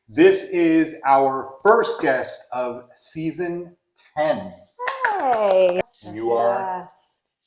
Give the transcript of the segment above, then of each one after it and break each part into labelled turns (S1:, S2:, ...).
S1: This is our first guest of season 10.
S2: Hey.
S1: You are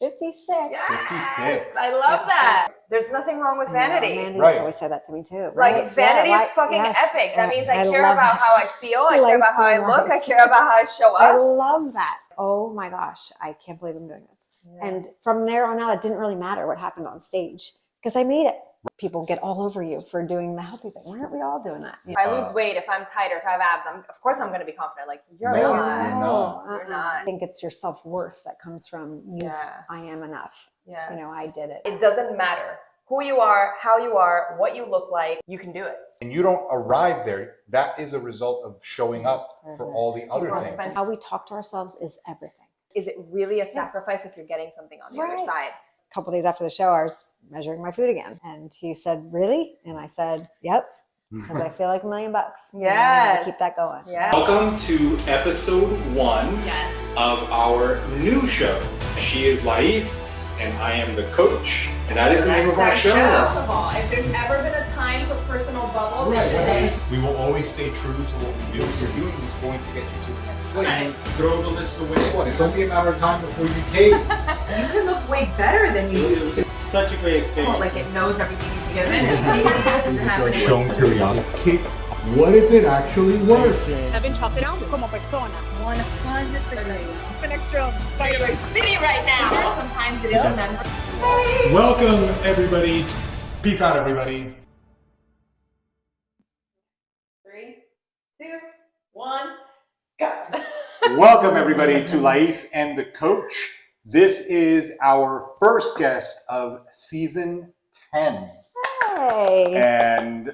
S2: 56.
S3: Yes.
S1: 56.
S3: I love that. There's nothing wrong with vanity.
S2: Mandy
S1: Right.
S2: used to always say that to me too. Right?
S3: Like vanity is fucking epic. That means I care about how I feel. I care about how I look. I care about how I show
S2: I
S3: up.
S2: love that. Oh my gosh, I can't believe I'm doing this.
S3: Yeah.
S2: And from there on out, it didn't really matter what happened on stage because I made it. People get all over you for doing the healthy thing. Why aren't we all doing that?
S3: If I lose weight, if I'm tight, or if I have abs, of course I'm going to be confident. Like, you're
S1: No,
S3: not.
S1: you're
S3: You're not.
S2: I think it's your self-worth that comes from you.
S3: Yeah.
S2: I am enough.
S3: Yes.
S2: You know, I did it.
S3: It doesn't matter who you are, how you are, what you look like. You can do it.
S1: And you don't arrive there. That is a result of showing up for all the other
S3: People
S1: things.
S3: spend-
S2: How we talk to ourselves is everything.
S3: Is it really a sacrifice if you're getting something on the other side?
S2: A couple days after the show, I was measuring my food again. And he said, really? And I said, yep. Because I feel like $1 million.
S3: Yes.
S2: Keep that going.
S3: Yeah.
S4: Welcome to episode 1 of our new show. She is Lais, and I am the coach. And that is the name of our show.
S3: First of all, if there's ever been a time for personal bubble, this is it.
S1: We will always stay true to what we do. So doing is going to get you to the next place.
S3: Right.
S1: Throw the list away. It's only a matter of time before you cave.
S3: You can look way better than you used to.
S4: Such a great experience.
S3: Well, like it knows everything you've given.
S1: Shown curiosity. What if it actually works?
S5: I've been chopped down como persona.
S3: 100%.
S5: An extra vitamin C
S3: right now. Sometimes it is a member.
S6: Welcome, everybody. Peace out, everybody.
S3: 3, 2, 1, go.
S1: Welcome, everybody, to Lais and the Coach. This is our first guest of season 10.
S2: Hey.
S1: And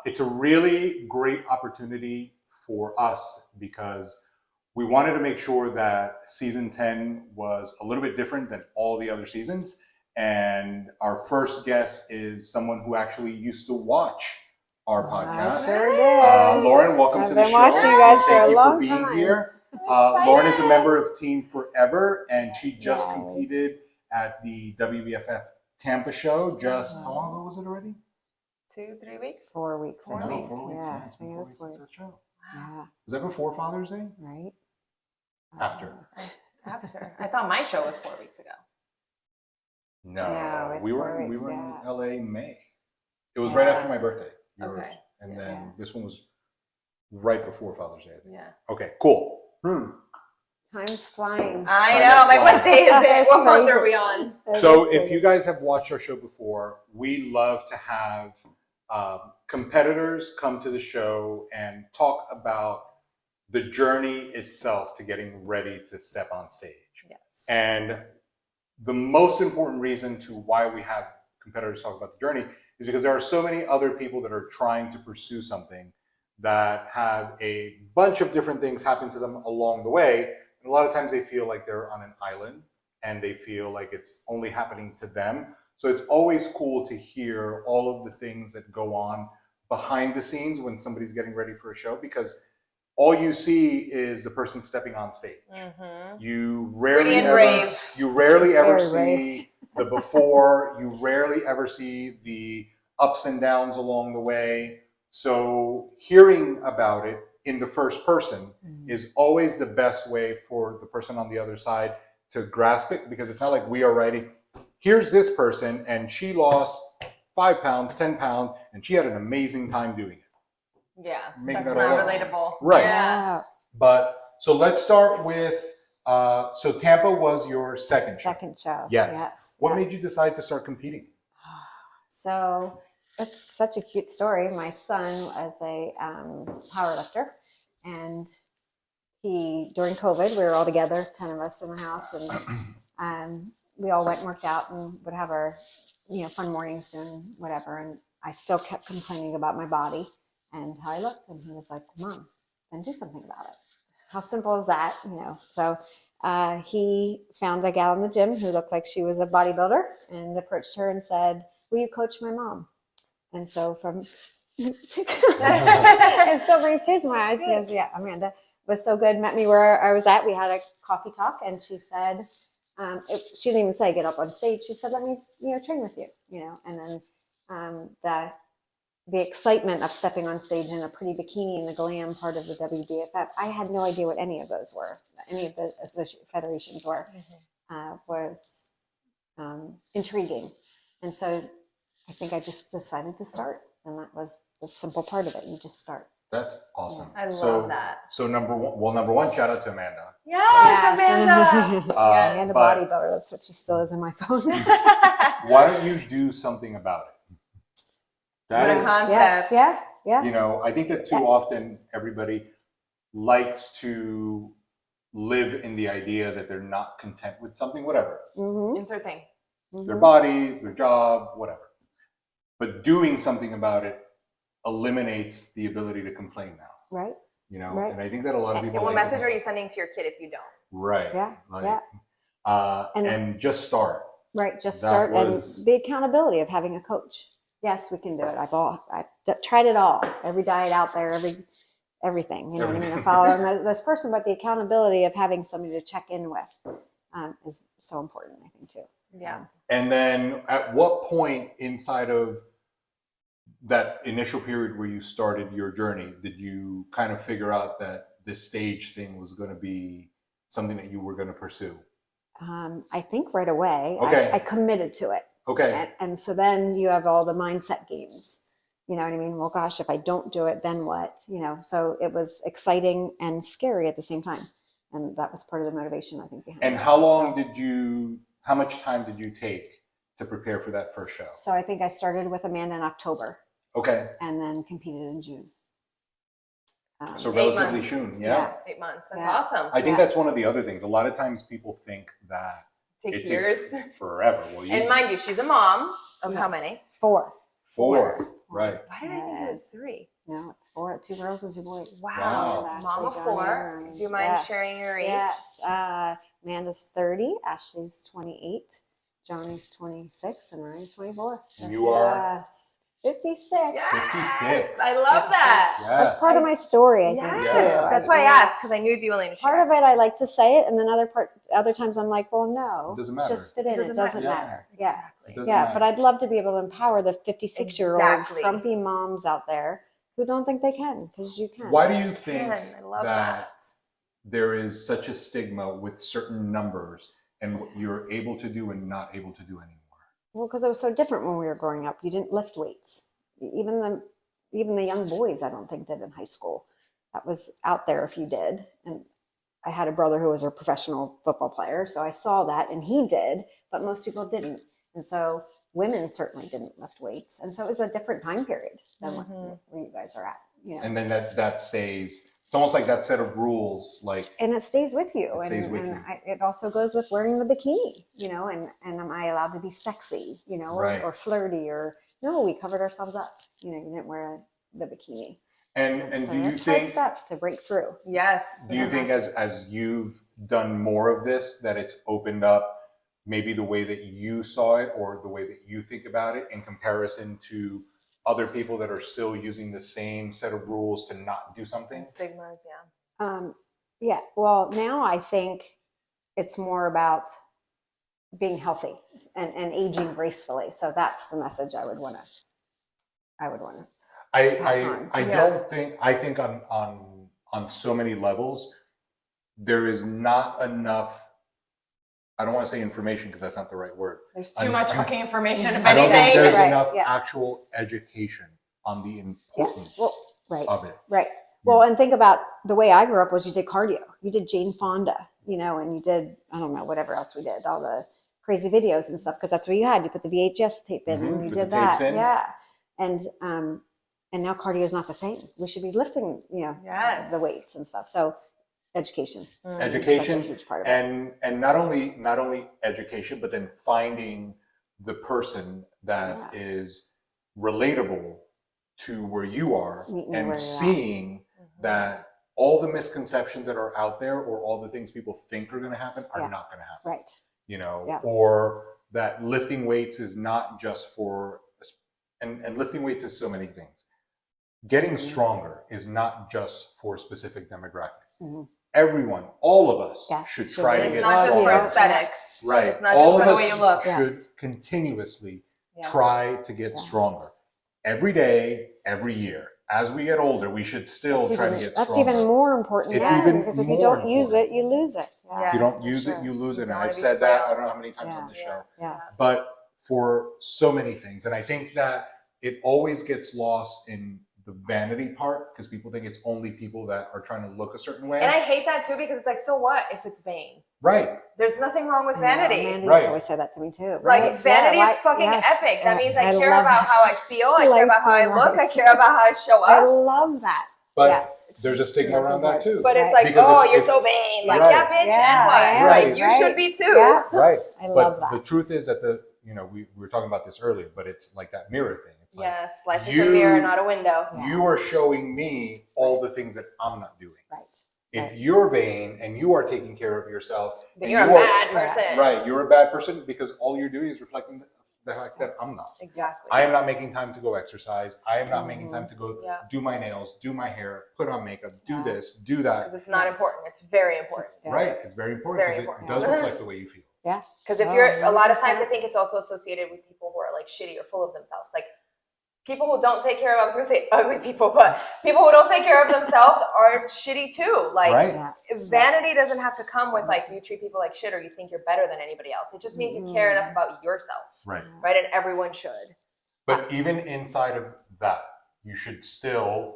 S1: it's a really great opportunity for us because we wanted to make sure that season 10 was a little bit different than all the other seasons. And our first guest is someone who actually used to watch our podcast.
S2: Sure did.
S1: Lauran, welcome to the show.
S2: I've been watching you guys for
S1: Thank
S2: a
S1: you
S2: long
S1: for being
S2: time.
S1: here. Lauran is a member of Team Forever, and she just
S2: Yay.
S1: competed at the WBFF Tampa show. Just how long ago was it already?
S3: 2, 3 weeks.
S2: 4 weeks.
S3: 4
S2: I think.
S3: weeks.
S1: 4 weeks.
S2: Yeah,
S1: It's
S2: I
S1: been
S2: think
S1: 4
S2: it
S1: weeks
S2: was 4
S1: since that show.
S2: Yeah.
S1: Was that before Father's Day?
S2: Right.
S1: After.
S3: After. I thought my show was 4 weeks ago.
S1: No,
S2: it's
S1: we
S2: 4
S1: were
S2: weeks,
S1: in
S2: yeah.
S1: LA in May. It was right after my birthday. Yours.
S3: Okay.
S1: And then
S2: Yeah.
S1: this one was right before Father's Day, I think.
S3: Yeah.
S1: Okay, cool.
S2: Time's flying.
S3: I
S1: Time
S3: know.
S1: is
S3: Like, what day is it?
S2: It's
S3: What month
S2: crazy.
S3: are we on?
S1: So if you guys have watched our show before, we love to have competitors come to the show and talk about the journey itself to getting ready to step on stage.
S3: Yes.
S1: And the most important reason to why we have competitors talk about the journey is because there are so many other people that are trying to pursue something that have a bunch of different things happen to them along the way. And a lot of times they feel like they're on an island and they feel like it's only happening to them. So it's always cool to hear all of the things that go on behind the scenes when somebody's getting ready for a show, because all you see is the person stepping on stage.
S3: Mm-hmm.
S1: You
S3: Pretty and
S1: rarely
S3: brave.
S1: ever
S2: Very
S1: see the before. You rarely ever see the ups and downs along the way. So hearing about it in the first person is always the best way for the person on the other side to grasp it, because it's not like we are writing, here's this person and she lost 5 pounds, 10 pounds, and she had an amazing time doing it.
S3: Yeah.
S1: Making
S3: That's
S1: that all
S3: not
S1: up.
S3: relatable.
S1: Right.
S3: Yeah.
S1: But so let's start with, so Tampa was your second show.
S2: Second show.
S1: Yes. What
S2: Yeah.
S1: made you decide to start competing?
S2: So it's such a cute story. My son was a powerlifter, and he, during COVID, we were all together, 10 of us in the house, and we all went and worked out and would have our, fun mornings doing whatever. And I still kept complaining about my body and how I looked, and he was like, "Mom, then do something about it." How simple is that, So he found a gal in the gym who looked like she was a bodybuilder and approached her and said, "Will you coach my mom?" And so from it still brings tears to my eyes because Amanda was so good, met me where I was at. We had a coffee talk, and she said, she didn't even say get up on stage. She said, "Let me, train with you," and then the excitement of stepping on stage in a pretty bikini in the glam part of the WDFF. I had no idea what any of those were, any of the federations were, was intriguing. And so I think I just decided to start. And that was the simple part of it. You just start.
S1: That's awesome.
S3: I love that.
S1: So number one, shout out to Amanda.
S3: Yes, Amanda.
S2: Amanda Bodybuilder. That's what she still is in my phone.
S1: Why don't you do something about it? That is,
S3: concept.
S2: Yes, yeah.
S1: you know, I think that too often everybody likes to live in the idea that they're not content with something, whatever.
S2: Mm-hmm.
S3: Insert thing.
S1: Their body, their job, whatever. But doing something about it eliminates the ability to complain now.
S2: Right.
S1: You know,
S2: Right.
S1: and I think that a lot of people.
S3: And what
S1: like
S3: message are you sending to your kid if you don't?
S1: Right.
S2: Yeah.
S1: Like,
S2: yeah.
S1: And just start.
S2: Right. Just
S1: That
S2: start.
S1: was-
S2: And the accountability of having a coach. Yes, we can do it. I've tried it all. Every diet out there, everything. You know what I mean? I follow this person, but the accountability of having somebody to check in with is so important, I think, too.
S3: Yeah.
S1: And then at what point inside of that initial period where you started your journey, did you kind of figure out that this stage thing was going to be something that you were going to pursue?
S2: I think right away.
S1: Okay.
S2: I committed to it.
S1: Okay.
S2: And so then you have all the mindset games. You know what I mean? Well, gosh, if I don't do it, then what? You know, so it was exciting and scary at the same time. And that was part of the motivation, I think, behind it.
S1: And how much time did you take to prepare for that first show?
S2: So I think I started with Amanda in October
S1: Okay.
S2: and then competed in June.
S1: So
S3: 8
S1: relatively
S3: months.
S1: soon. Yeah.
S3: 8 months. That's
S2: Yeah.
S3: awesome.
S1: I think that's one of the other things. A lot of times people think that
S3: Takes
S1: it
S3: years.
S1: takes forever. Well,
S3: And mind you, she's a mom of how
S2: Yes.
S3: many?
S2: 4.
S1: four. Right.
S3: Why did I think it was 3?
S2: No, it's 4. 2 girls and 2 boys.
S3: Wow.
S1: Wow.
S3: Mom of
S2: Ashley,
S3: 4.
S2: Johnny,
S3: Do you mind
S2: yeah.
S3: sharing your age?
S2: Yes. Amanda's 30, Ashley's 28, Johnny's 26, and Ryan's 24.
S1: You are?
S2: Yes. 56.
S3: Yes.
S1: 56.
S3: I love that.
S1: Yes.
S2: That's part of my story, I think.
S3: Yes.
S1: Yeah.
S3: That's why I asked, because I knew you'd be willing to share.
S2: Part of it, I like to say it, and then other times I'm like, well, no.
S1: It doesn't matter.
S2: Just fit in. It doesn't
S3: matter.
S2: matter. Yeah.
S3: Exactly.
S1: It doesn't
S2: Yeah,
S1: matter.
S2: but I'd love to be able to empower the 56-year-old
S3: Exactly.
S2: frumpy moms out there who don't think they can, because you can.
S1: Why do you think
S3: I love
S1: that there is such a stigma with certain numbers and what you're able to do and not able to do anymore?
S2: Well, because it was so different when we were growing up. You didn't lift weights. Even the young boys, I don't think, did in high school. That was out there if you did. And I had a brother who was a professional football player, so I saw that, and he did, but most people didn't. And so women certainly didn't lift weights. And so it was a different time period than where you guys are at. You know?
S1: And then that stays. It's almost like that set of rules, like.
S2: And it stays with you.
S1: It stays with you.
S2: It also goes with wearing the bikini, you know, and am I allowed to be sexy, you know,
S1: Right.
S2: or flirty, or no, we covered ourselves up. You know, you didn't wear the bikini.
S1: And
S2: So
S1: do you
S2: that's hard
S1: think?
S2: stuff to break through.
S3: Yes.
S1: Do you think as you've done more of this that it's opened up maybe the way that you saw it or the way that you think about it in comparison to other people that are still using the same set of rules to not do something?
S3: And stigmas, yeah.
S2: Yeah. Well, now I think it's more about being healthy and aging gracefully. So that's the message I would want to. pass on.
S1: I don't think, I think on so many levels, there is not enough, I don't want to say information because that's not the right word.
S3: There's too much fucking information, if
S1: I don't think
S3: anything.
S1: there's
S2: Right,
S1: enough
S2: yes.
S1: actual education on the importance
S2: Well, right.
S1: of it.
S2: Right. Well, and think about the way I grew up was you did cardio. You did Jane Fonda, you know, and you did, I don't know, whatever else we did, all the crazy videos and stuff, because that's what you had. You put the VHS tape in and you
S1: Put the
S2: did that.
S1: tapes in.
S2: Yeah. And now cardio is not the thing. We should be lifting, you know,
S3: Yes.
S2: the weights and stuff. So education.
S1: Education
S2: Is such a huge part of it.
S1: and not only education, but then finding the person that
S2: Yes.
S1: is relatable to where you are
S2: Meet me where
S1: and
S2: you're
S1: seeing
S3: Mm-hmm.
S1: that all the misconceptions that are out there or all the things people think are going to happen are
S2: Yeah.
S1: not going to happen.
S2: Right.
S1: You know,
S2: Yeah.
S1: or that lifting weights is not just for, and lifting weights is so many things. Getting stronger is not just for a specific demographic.
S2: Mhm.
S1: Everyone, all of us
S2: Yes,
S1: should
S2: should
S1: try
S2: be.
S1: to
S3: It's
S1: get
S3: not just for
S1: stronger.
S3: aesthetics.
S1: Right.
S3: It's not
S1: all
S3: just
S1: of
S3: for the
S1: us
S3: way you look.
S1: should
S2: Yes.
S1: continuously
S3: Yes.
S1: try to get
S2: Yeah.
S1: stronger. every day, every year. As we get older, we should still try to get stronger.
S2: That's even more important.
S1: It's
S2: yes,
S1: even
S2: because if you
S1: more
S2: don't use it, you lose it.
S1: If you don't use it, you lose it. And I've said that I don't know how many times on the show. But for so many things. And I think that it always gets lost in the vanity part because people think it's only people that are trying to look a certain way.
S3: And I hate that too because it's like, so what if it's vain?
S1: Right.
S3: There's nothing wrong with vanity.
S2: Amanda
S1: Right.
S2: always said that to me too. Right?
S3: Like vanity is fucking epic. That means I care
S2: love
S3: about
S2: that.
S3: how I feel. I care about how I look. I care about how I show
S2: I
S3: up.
S2: love that.
S1: But there's a stigma around that too.
S3: But it's like,
S1: Because
S3: oh,
S1: if-
S3: you're so vain. Like,
S1: Right.
S3: yeah, bitch,
S2: Yeah,
S3: and what?
S2: I am.
S1: Right.
S3: Like, you should be too.
S2: Yes.
S1: Right.
S2: I love
S1: But
S2: that.
S1: the truth is that we were talking about this earlier, but it's like that mirror thing. It's like,
S3: Yes, life is
S1: you-
S3: a mirror, not a window.
S1: you are showing me all the things that I'm not doing.
S2: Right.
S1: If you're vain and you are taking care of yourself,
S3: Then
S1: and
S3: you're a
S1: you are-
S3: bad person.
S1: Right, you're a bad person because all you're doing is reflecting the fact that I'm not.
S3: Exactly.
S1: I am not making time to go exercise. I am not making time to go
S3: Yeah.
S1: do my nails, do my hair, put on makeup, do this, do that.
S3: Because it's not important. It's very important.
S1: Right, it's very important
S3: very
S1: because
S3: important.
S1: it does reflect the way you feel.
S2: Yeah.
S3: Because if you're, a lot of times I think it's also associated with people who are like shitty or full of themselves. Like people who don't take care of, I was going to say ugly people, but people who don't take care of themselves are shitty too. Like
S1: Right.
S3: vanity doesn't have to come with like you treat people like shit or you think you're better than anybody else. It just means you care enough about yourself.
S1: Right.
S3: Right. And everyone should.
S1: But even inside of that, you should still,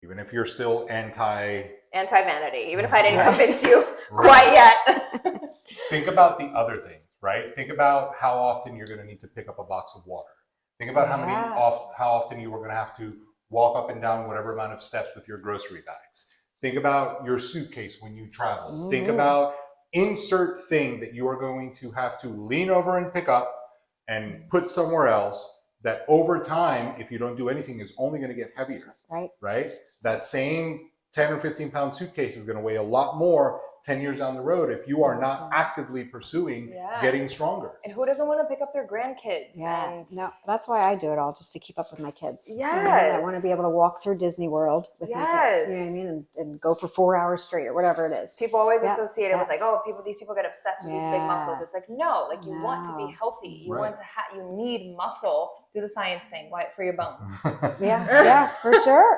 S1: even if you're still
S3: Anti-vanity, even if I didn't convince you quite yet.
S1: think about the other things, right? Think about how often you're going to need to pick up a box of water. Think about how often you are going to have to walk up and down whatever amount of steps with your grocery bags. Think about your suitcase when you travel. Think about insert thing that you are going to have to lean over and pick up and put somewhere else that over time, if you don't do anything, is only going to get heavier. Right? That same 10 or 15 pound suitcase is going to weigh a lot more 10 years down the road if you are not actively pursuing getting stronger.
S3: And who doesn't want to pick up their grandkids?
S2: Yeah.
S3: And
S2: No, that's why I do it all, just to keep up with my kids.
S3: Yes.
S2: I want to be able to walk through Disney World with my kids. You know what I mean? And go for 4 hours straight or whatever it is.
S3: people always associate it with like, oh, these people get obsessed with these big muscles. It's like, no, like you want to be healthy. You want to you need muscle. Do the science thing, for your bones.
S2: Yeah, for sure.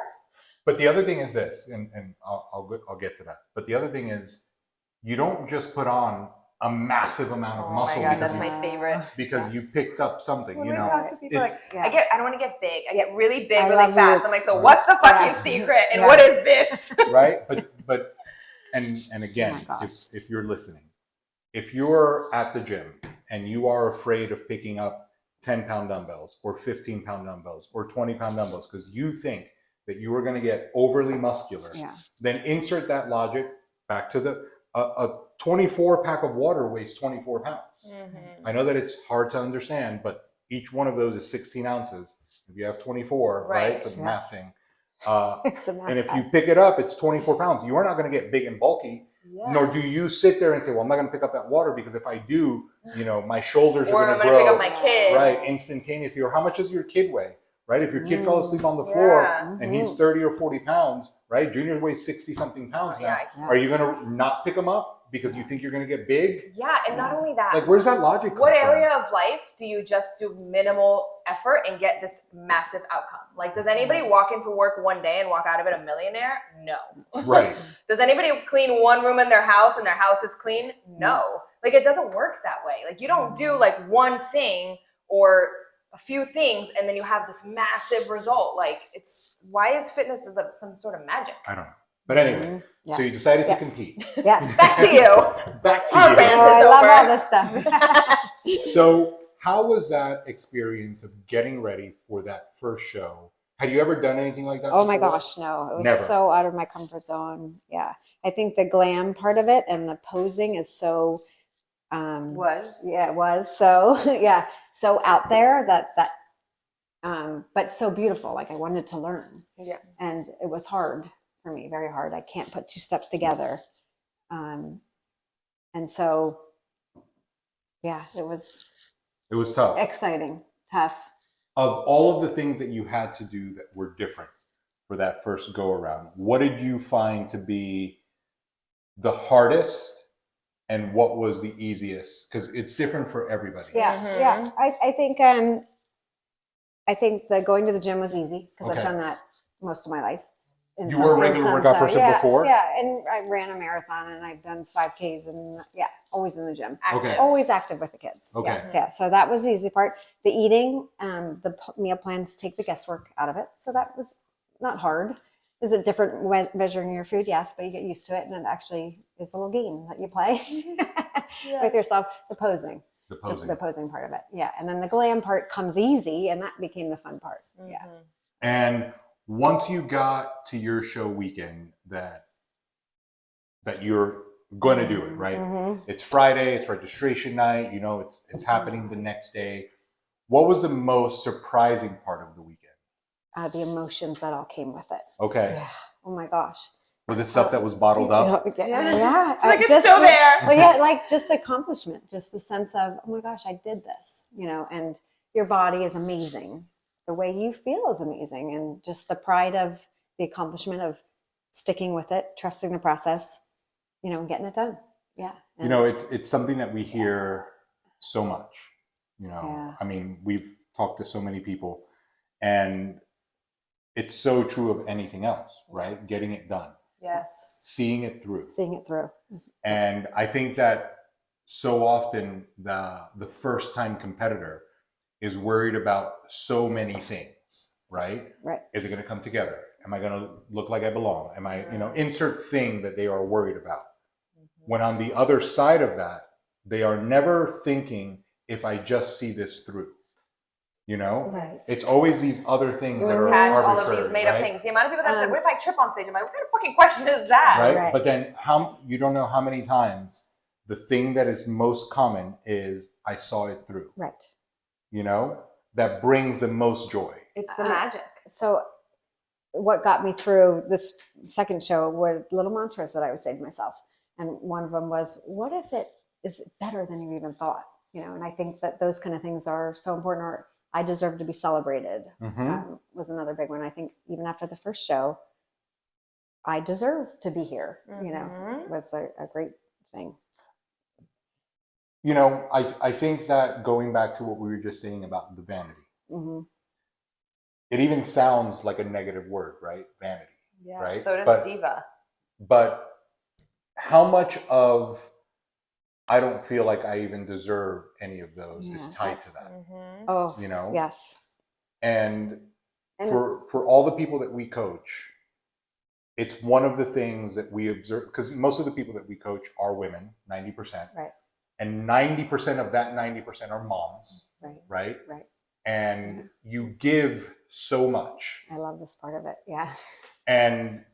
S1: But the other thing is this, and I'll get to that. But the other thing is, you don't just put on a massive amount of muscle
S3: Oh my God, that's my favorite.
S1: because you picked up something.
S3: When
S1: You
S3: I
S1: know,
S3: talk to people,
S1: it's,
S3: I don't want to get big. I get really big,
S2: I
S3: really
S2: love
S3: fast.
S2: you.
S3: I'm like, so what's the fucking secret? And what is this?
S1: right. But and again,
S2: Oh my gosh.
S1: if you're listening, if you're at the gym and you are afraid of picking up 10-pound dumbbells or 15-pound dumbbells or 20-pound dumbbells because you think that you are going to get overly muscular, then insert that logic back to a 24 pack of water weighs 24 pounds. I know that it's hard to understand, but each one of those is 16 ounces. If you have 24, right? It's a math thing. And if you pick it up, it's 24 pounds. You are not going to get big and bulky, nor do you sit there and say, well, I'm not going to pick up that water because if I do, my shoulders are going to grow.
S3: Or I'm going to pick up my kid.
S1: Right, instantaneously. Or how much does your kid weigh? Right? If your kid fell asleep on the floor and he's 30 or 40 pounds, right? Junior weighs 60 something pounds now. Are you going to not pick him up because you think you're going to get big?
S3: Yeah, and not only that.
S1: Like, where's that logic come
S3: What
S1: from?
S3: area of life do you just do minimal effort and get this massive outcome? Like, does anybody walk into work one day and walk out of it a millionaire? No.
S1: Right.
S3: Does anybody clean one room in their house and their house is clean? No. Like, it doesn't work that way. Like, you don't do like one thing or a few things and then you have this massive result. Like, why is fitness some sort of magic?
S1: I don't know. But anyway, so you decided to compete.
S2: Yes.
S3: Back to you.
S1: Back to
S3: Our
S1: you.
S3: rant
S2: I
S3: is
S2: love
S3: over.
S2: all this stuff.
S1: So how was that experience of getting ready for that first show? Had you ever done anything like that
S2: Oh my
S1: before?
S2: gosh, no. It was
S1: Never.
S2: so out of my comfort zone. Yeah. I think the glam part of it and the posing is so it was so so out there that but so beautiful. Like I wanted to learn.
S3: Yeah.
S2: And it was hard for me, very hard. I can't put two steps together. And so it was
S1: tough.
S2: exciting, tough.
S1: Of all of the things that you had to do that were different for that first go around, what did you find to be the hardest and what was the easiest? Because it's different for everybody.
S2: Yeah. I think I think that going to the gym was easy because
S1: Okay.
S2: I've done that most of my life. in
S1: You
S2: some-
S1: were a
S2: in
S1: regular
S2: some
S1: workout
S2: side.
S1: person
S2: Yes,
S1: before?
S2: Yeah, and I ran a marathon and I've done 5Ks and always in the gym.
S1: Okay.
S2: Always active with the kids.
S1: Okay.
S2: Yes, yeah. So that was the easy part. The eating, meal plans take the guesswork out of it. So that was not hard. Is it different measuring your food? Yes, but you get used to it, and it actually is a little game that you play with yourself. The posing.
S1: The posing.
S2: The posing part of it. Yeah. And then the glam part comes easy, and that became the fun part. Yeah.
S1: And once you got to your show weekend that you're going to do it, right?
S2: Mm-hmm.
S1: It's Friday, it's registration night, you know, it's happening the next day. What was the most surprising part of the weekend?
S2: The emotions that all came with it.
S1: Okay.
S2: Yeah. Oh my gosh.
S1: Was it stuff that was bottled up?
S2: Yeah.
S3: She's like, it's still there.
S2: Well, yeah, like just accomplishment, just the sense of, oh my gosh, I did this, you know, and your body is amazing. The way you feel is amazing. And just the pride of the accomplishment of sticking with it, trusting the process, you know, and getting it done. Yeah.
S1: You know, it's something that we hear so much, you know.
S2: Yeah.
S1: I mean, we've talked to so many people, and it's so true of anything else, right?
S3: Yes.
S1: Getting it done,
S3: Yes.
S1: seeing it through.
S2: Seeing it through.
S1: And I think that so often the first time competitor is worried about so many things, right?
S2: Right.
S1: Is it going to come together? Am I going to look like I belong? Am I, you know, insert thing that they are worried about. When on the other side of that, they are never thinking, if I just see this through, you know?
S2: Right.
S1: It's always these other things that are
S3: Attach all of
S1: arbitrary,
S3: these made up
S1: right?
S3: things. The amount of people that said, what if I trip on stage? I'm like, what kind of fucking question is that?
S1: Right?
S2: Right.
S1: But then you don't know how many times the thing that is most common is I saw it through,
S2: Right.
S1: you know? That brings the most joy.
S3: It's the magic.
S2: So what got me through this second show were little mantras that I would say to myself. And one of them was, what if it is better than you even thought? You know, and I think that those kind of things are so important. Or I deserve to be celebrated was another big one. I think even after the first show, I deserve to be here, you know, was a great thing.
S1: You know, I think that going back to what we were just saying about the vanity, it even sounds like a negative word, right? Vanity.
S3: Yeah.
S1: Right?
S3: So does
S1: But-
S3: diva.
S1: But how much of I don't feel like I even deserve any of those is
S2: Yeah,
S1: tied to that,
S2: Oh,
S1: you know?
S2: yes.
S1: And
S2: And-
S1: for all the people that we coach, it's one of the things that we observe, because most of the people that we coach are women, 90%.
S2: Right.
S1: And 90% of that 90% are moms,
S2: Right.
S1: right?
S2: Right.
S1: And you give so much.
S2: I love this part of it. Yeah.
S1: And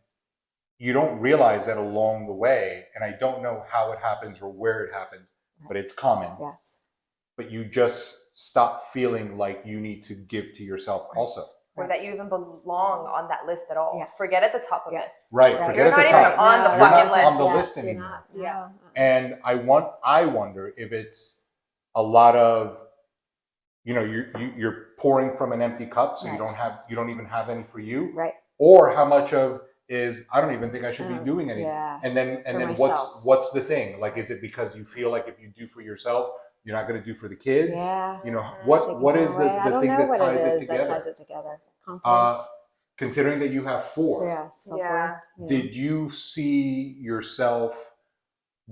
S1: you don't realize that along the way, and I don't know how it happens or where it happens, but it's common.
S2: Yes.
S1: But you just stop feeling like you need to give to yourself also.
S3: Or that you even belong on that list at all.
S2: Yes.
S3: Forget at the top of it.
S2: Yes.
S1: Right.
S2: Right.
S1: Forget
S3: You're
S1: at the
S3: not
S1: top.
S3: even on the
S1: You're
S3: fucking
S1: not
S3: list.
S1: on the
S2: Yes,
S1: list
S2: you're
S1: anymore.
S2: not.
S3: Yeah.
S2: No.
S1: And I wonder if it's a lot of, you know, you're pouring from an empty cup, so
S2: Right.
S1: you don't even have any for you.
S2: Right.
S1: Or how much of is I don't even think I should be doing anything.
S2: Yeah.
S1: And then
S2: For
S1: then
S2: myself.
S1: what's the thing? Like, is it because you feel like if you do for yourself, you're not going to do for the kids?
S2: Yeah.
S1: You know,
S2: Taking
S1: what
S2: it
S1: is
S2: away. I
S1: the
S2: don't
S1: thing
S2: know
S1: that
S2: what
S1: ties it
S2: is
S1: together?
S2: That ties it together. Confidence.
S1: Considering that you have 4,
S2: Yeah. Self-worth,
S3: Yeah.
S2: you know.
S1: did you see yourself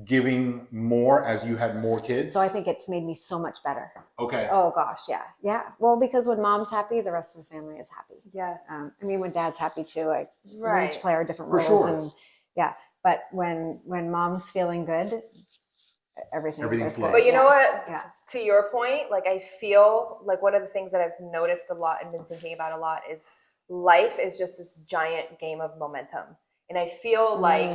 S1: giving more as you had more kids?
S2: So I think it's made me so much better.
S1: Okay.
S2: Oh gosh, yeah, yeah. Well, because when mom's happy, the rest of the family is happy.
S3: Yes.
S2: I mean, when dad's happy too, we
S3: Right.
S2: each play our different
S1: For
S2: roles,
S1: sure.
S2: and yeah. But when mom's feeling good, everything
S1: Everything
S2: goes
S1: flows.
S2: good.
S3: But you know what?
S2: Yeah.
S3: To your point, like I feel like one of the things that I've noticed a lot and been thinking about a lot is life is just this giant game of momentum. And I feel like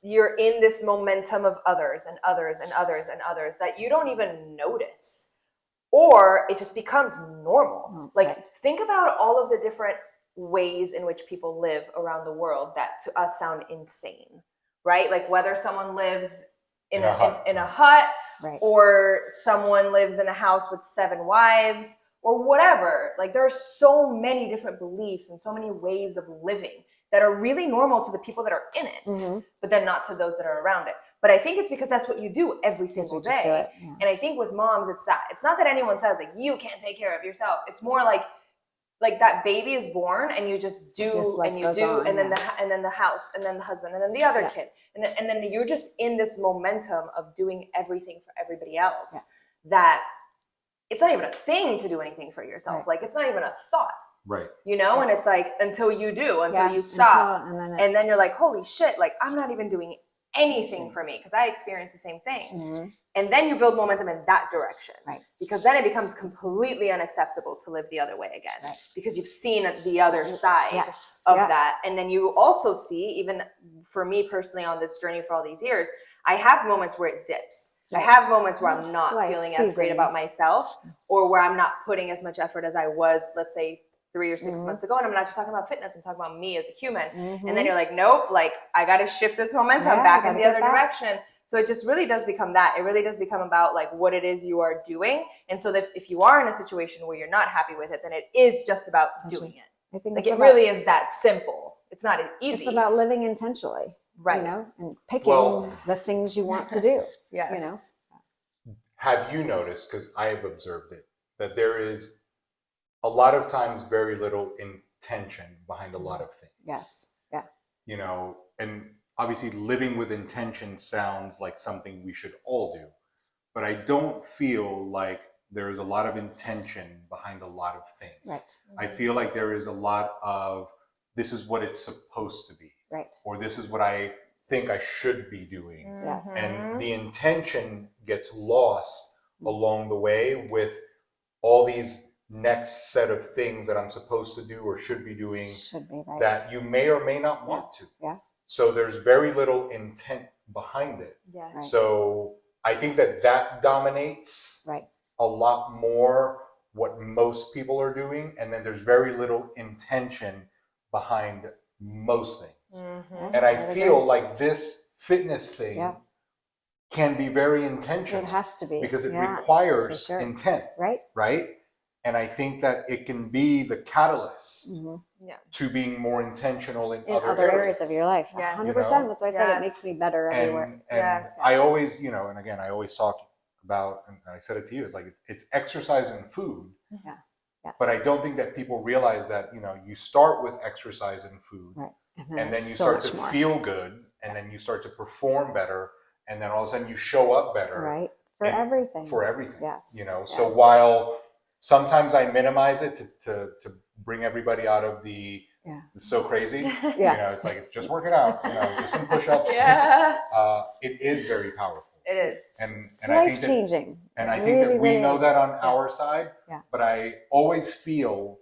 S3: you're in this momentum of others and others and others and others that you don't even notice. Or it just becomes normal.
S2: Right.
S3: Like think about all of the different ways in which people live around the world that to us sound insane, right? Like whether someone lives in a hut,
S2: Right.
S3: or someone lives in a house with 7 wives or whatever. Like there are so many different beliefs and so many ways of living that are really normal to the people that are in it, but then not to those that are around it. But I think it's because that's what you do every single
S2: Just do
S3: day.
S2: it. Yeah.
S3: And I think with moms, it's that. It's not that anyone says like you can't take care of yourself. It's more like that baby is born and you just do
S2: life
S3: and you
S2: goes
S3: do
S2: on,
S3: and then
S2: yeah.
S3: the house and then the husband and then the other
S2: Yeah.
S3: kid and then you're just in this momentum of doing everything for everybody else that it's not even a thing to do anything for yourself.
S2: Right.
S3: Like it's not even a thought.
S1: Right.
S3: You know, and it's like until you do, until
S2: Yeah,
S3: you stop,
S2: and then
S3: you're like, holy shit, like I'm not even doing anything for me because I experienced the same thing.
S2: Mm-hmm.
S3: And then you build momentum in that direction,
S2: Right.
S3: because then it becomes completely unacceptable to live the other way again,
S2: Right.
S3: because you've seen the other side
S2: Yes.
S3: of
S2: Yeah.
S3: that. And then you also see, even for me personally on this journey for all these years, I have moments where it dips. I have moments where I'm not
S2: Like
S3: feeling as great about
S2: seasons.
S3: myself, or where I'm not putting as much effort as I was, let's say 3 or 6
S2: Mhm.
S3: months ago. And I'm not just talking about fitness, I'm talking about me as a human.
S2: Mhm.
S3: And then you're like, nope, like I got to shift this momentum
S2: Yeah,
S3: back in
S2: gotta
S3: the
S2: get
S3: other
S2: back.
S3: direction. So it just really does become that. It really does become about like what it is you are doing. And so that if you are in a situation where you're not happy with it, then it is just about doing it.
S2: I think
S3: Like
S2: it's
S3: it
S2: about,
S3: really is that simple. It's not easy.
S2: it's about living intentionally,
S3: right.
S2: you know, and picking
S1: Well-
S2: the things you want to do.
S3: Yes.
S2: You know?
S1: Have you noticed, because I have observed it, that there is a lot of times very little intention behind a lot of things?
S2: Yes. Yeah.
S1: You know, and obviously living with intention sounds like something we should all do, but I don't feel like there is a lot of intention behind a lot of things.
S2: Right.
S1: I feel like there is a lot of this is what it's supposed to be,
S2: Right.
S1: or this is what I think I should be doing.
S2: Yes.
S1: And the intention gets lost along the way with all these next set of things that I'm supposed to do or should be doing
S2: Should be right.
S1: that you may or may not want to.
S2: Yeah.
S1: So there's very little intent behind it.
S3: Yes.
S2: Right.
S1: So I think that dominates
S2: Right.
S1: a lot more what most people are doing. And then there's very little intention behind most things.
S3: Mhm.
S1: And I
S2: would
S1: feel
S2: agree.
S1: like this fitness thing
S2: Yeah.
S1: can be very
S2: It
S1: intentional
S2: has to be.
S1: because it
S2: Yeah,
S1: requires
S2: for sure.
S1: intent,
S2: Right.
S1: right? And I think that it can be the catalyst
S2: Mhm.
S3: Yeah.
S1: to being more intentional in,
S2: In other areas of your life.
S3: Yes.
S2: 100%. That's why I said it
S3: Yes.
S2: makes me better everywhere.
S1: And
S3: Yes.
S1: I always, you know, and again, I always talk about, and I said it to you, it's like it's exercise and food.
S2: Yeah. Yeah.
S1: But I don't think that people realize that, you know, you start with exercise and food,
S2: Right.
S1: and then
S2: it's
S1: you
S2: so
S1: start
S2: much
S1: to
S2: more.
S1: feel good, and then you start to perform better, and then all of a sudden you show up better
S2: Right. For
S1: and-
S2: everything.
S1: for everything.
S2: Yes.
S1: You know,
S2: Yeah.
S1: so while sometimes I minimize it to bring everybody out of the
S2: Yeah.
S1: so crazy,
S2: Yeah.
S1: you know, it's like just work it out, you know, just some push-ups.
S3: Yeah.
S1: It is very powerful.
S3: It is.
S1: And
S2: It's
S1: and I think
S2: life
S1: that
S2: changing.
S1: and I think that we know that on our side,
S2: Yeah.
S1: but I always feel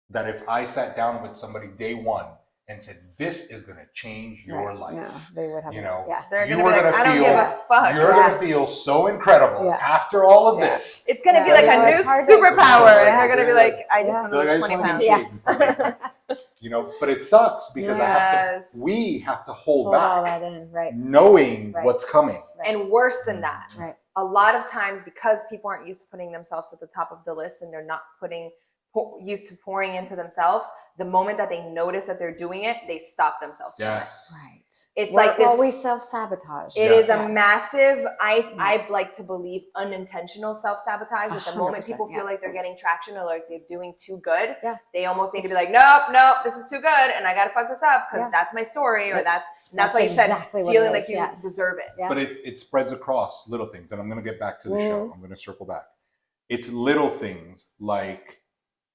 S1: that if I sat down with somebody day one and said, "This is going to change your
S2: Right.
S1: life,"
S2: No, they would have.
S1: you know,
S2: Yeah.
S3: They're
S1: you
S3: gonna
S1: were
S3: be like,
S1: gonna
S3: I don't
S1: feel,
S3: give a fuck.
S1: you're
S2: Yeah.
S1: going to feel so incredible
S2: Yeah.
S1: after all of
S2: Yeah.
S1: this.
S3: It's gonna be
S2: Yeah,
S3: like
S2: they
S3: a
S2: work
S3: new
S2: hard to-
S3: superpower,
S1: Yeah.
S3: and they're gonna be like, I just
S2: Yeah.
S3: want
S1: They're
S3: to
S1: like,
S3: lose
S1: "I
S3: 20
S1: just wanna
S3: pounds.
S1: get in shape." You know, but it sucks because
S3: Yes.
S1: we have to hold
S2: Hold all
S1: back,
S2: that in. Right.
S1: knowing
S2: Right.
S1: what's coming.
S3: And worse than that,
S2: Right.
S3: a lot of times because people aren't used to putting themselves at the top of the list and they're not used to pouring into themselves, the moment that they notice that they're doing it, they stop themselves from it.
S1: Yes.
S2: Right.
S3: It's
S2: We're
S3: like this.
S2: always self-sabotage.
S3: It is
S1: Yes.
S3: a massive, I like to believe, unintentional self-sabotage. At the moment
S2: 100%,
S3: people feel
S2: yeah.
S3: like they're getting traction or like they're doing too good,
S2: Yeah.
S3: they almost need to be
S2: It's-
S3: like, nope, this is too good, and I gotta fuck this up because
S2: Yeah.
S3: that's my story, or
S2: Yep.
S3: that's why you
S2: exactly
S3: said
S2: what
S3: feeling
S2: it
S3: like
S2: is,
S3: you
S2: yes.
S3: deserve it.
S2: Yeah.
S1: But it spreads across little things. And I'm going to get back to the show. I'm going to circle back. It's little things like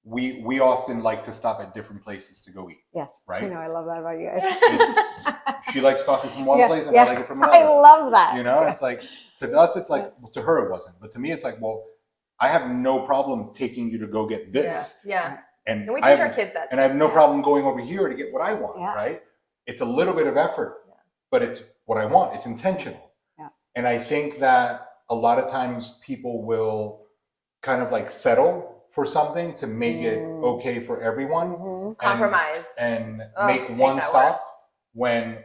S1: we often like to stop at different places to go eat.
S2: Yes.
S1: Right?
S2: You know, I love that about you guys.
S1: She likes coffee from one
S2: Yeah,
S1: place and
S2: yeah.
S1: I like it from another.
S2: I love that.
S1: You know,
S2: Yeah.
S1: it's like, to us, it's like, well, to her it wasn't. But to me, it's like, well, I have no problem taking you to go get this.
S3: Yeah.
S1: And,
S3: And we
S1: I
S3: teach
S1: have,
S3: our kids that.
S1: and I have no problem going over here to get what I want,
S2: Yeah.
S1: right? It's a little bit of effort, but it's what I want. It's intentional.
S2: Yeah.
S1: And I think that a lot of times people will kind of like settle for something to make it okay for everyone.
S2: Mhm.
S3: Compromise.
S1: And
S3: Oh,
S1: make
S3: hate
S1: one
S3: that
S1: stop when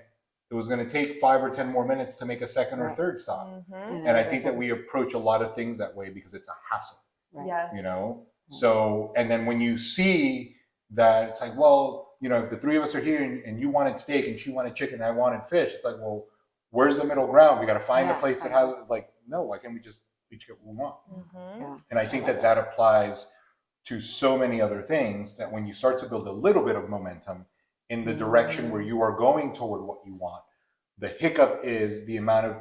S1: it was going to take 5 or 10 more minutes to make a second or
S2: Right.
S1: third stop.
S3: Mhm.
S1: And I think that we approach a lot of things that way because it's a hassle,
S2: Right.
S3: Yes.
S1: you know? So, and then when you see that it's like, well, you know, if the three of us are here and you wanted steak and she wanted chicken and I wanted fish, it's like, well, where's the middle ground? We got to find a
S2: Yeah.
S1: place that has like, no, why can't we just each get what we want?
S2: Yeah.
S1: And I think that that applies to so many other things, that when you start to build a little bit of momentum in the direction where you are going toward what you want, the hiccup is the amount of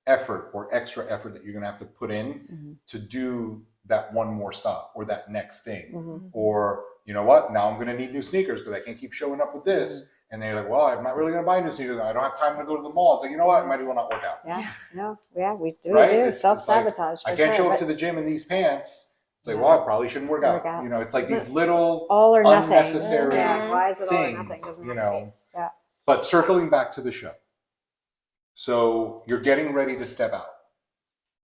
S1: effort or extra effort that you're going to have to put in to do that one more stop or that next thing. Or, you know what, now I'm going to need new sneakers because I can't keep showing up with this. And then you're like, well, I'm not really going to buy new sneakers. I don't have time to go to the mall. It's like, you know what, I might as well not work out.
S2: Yeah, no, yeah, we do
S1: Right?
S2: do
S1: It's like,
S2: self-sabotage.
S1: I can't show up to the gym in these pants. It's like, well, I probably shouldn't work out. You know, it's like these little
S2: all or nothing.
S1: unnecessary
S2: Yeah, why is it all or nothing?
S1: things,
S2: Doesn't
S1: you
S2: have to be.
S1: know.
S2: Yeah.
S1: But circling back to the show. So you're getting ready to step out.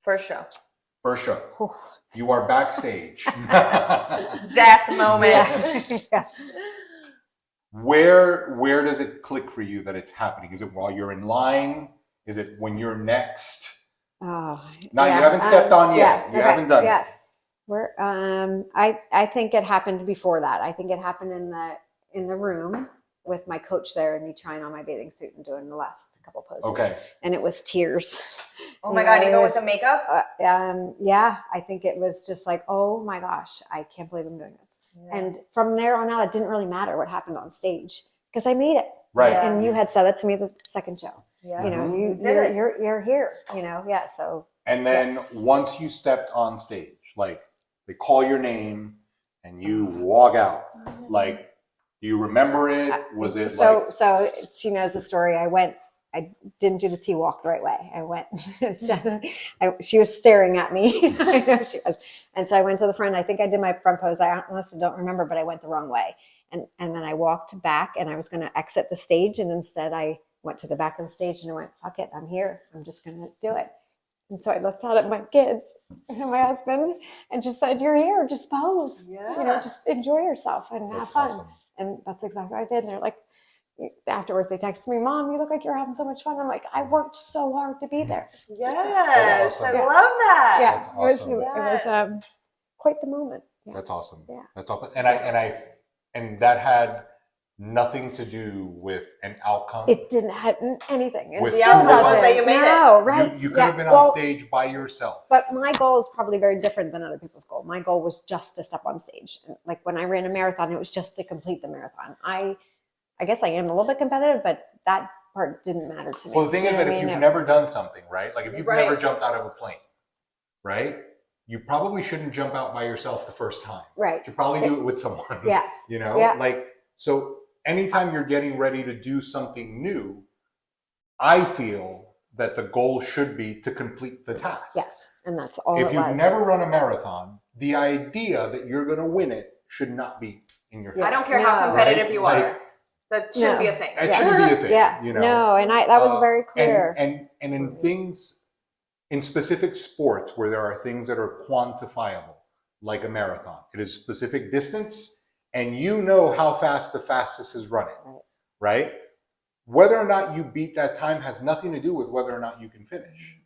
S3: First show.
S1: First show. You are backstage.
S3: Death moment.
S2: Yeah. Yeah.
S1: Where does it click for you that it's happening? Is it while you're in line? Is it when you're next?
S2: Oh,
S1: No,
S2: yeah.
S1: you haven't stepped on yet.
S2: Yeah,
S1: You
S2: okay,
S1: haven't done
S2: yeah.
S1: it.
S2: We're, I think it happened before that. I think it happened in the room with my coach there and me trying on my bathing suit and doing the last couple poses.
S1: Okay.
S2: And it was tears.
S3: Oh my God,
S2: it
S3: even with
S2: was-
S3: the makeup?
S2: Yeah, I think it was just like, oh my gosh, I can't believe I'm doing this.
S3: Yeah.
S2: And from there on out, it didn't really matter what happened on stage because I made it.
S1: Right.
S3: Yeah.
S2: And you had said that to me the second show.
S3: Yeah.
S2: You know,
S1: Mhm.
S2: you're here. You know, yeah. So
S1: And then once you stepped on stage, like they call your name and you walk out, like, do you remember it? Was it like,
S2: so she knows the story. I didn't do the T-walk the right way. I went, she was staring at me. I know she was. And so I went to the front. I think I did my front pose. I honestly don't remember, but I went the wrong way. And then I walked back and I was going to exit the stage. And instead I went to the back of the stage and I went, fuck it, I'm here. I'm just going to do it. And so I looked out at my kids and my husband and just said, you're here, just pose.
S3: Yeah.
S2: You know, just enjoy yourself and have
S1: That's
S2: fun.
S1: awesome.
S2: And that's exactly what I did. And they're like, afterwards they texted me, Mom, you look like you're having so much fun. I'm like, I worked so hard to be there.
S3: Yes,
S1: That's awesome.
S3: I love that.
S2: Yeah,
S1: That's
S2: it was,
S1: awesome.
S2: it was quite the moment. Yeah.
S1: That's awesome.
S2: Yeah.
S1: That's awesome. And that had nothing to do with an outcome.
S2: It didn't have anything. It
S1: With
S2: still
S1: the outcome was
S2: doesn't.
S1: that
S3: you made it.
S2: No, right.
S1: You could
S2: Yeah,
S1: have been
S2: well,
S1: on stage by yourself.
S2: But my goal is probably very different than other people's goal. My goal was just to step on stage. And like when I ran a marathon, it was just to complete the marathon. I guess I am a little bit competitive, but that part didn't matter to me.
S1: Well, the thing
S2: Do you
S1: is
S2: know
S1: that
S2: what I
S1: if
S2: mean?
S1: you've never done something, right? Like if you've
S3: Right.
S1: never jumped out of a plane, right? You probably shouldn't jump out by yourself the first time.
S2: Right.
S1: You should probably do it with someone.
S2: Yes.
S1: You know,
S2: Yeah.
S1: like, so anytime you're getting ready to do something new, I feel that the goal should be to complete the task.
S2: Yes. And that's all
S1: If
S2: it
S1: you've
S2: was.
S1: never run a marathon, the idea that you're going to win it should not be in your head.
S3: I don't care how
S2: No.
S3: competitive
S1: Right?
S3: you
S1: Like,
S3: are. That shouldn't be a thing.
S1: It shouldn't be a thing.
S2: Yeah.
S1: You know?
S2: No, and that was very
S1: And-
S2: clear.
S1: And in things, in specific sports where there are things that are quantifiable, like a marathon, it is specific distance, and you know how fast the fastest is running, right? Whether or not you beat that time has nothing to do with whether or not you can finish.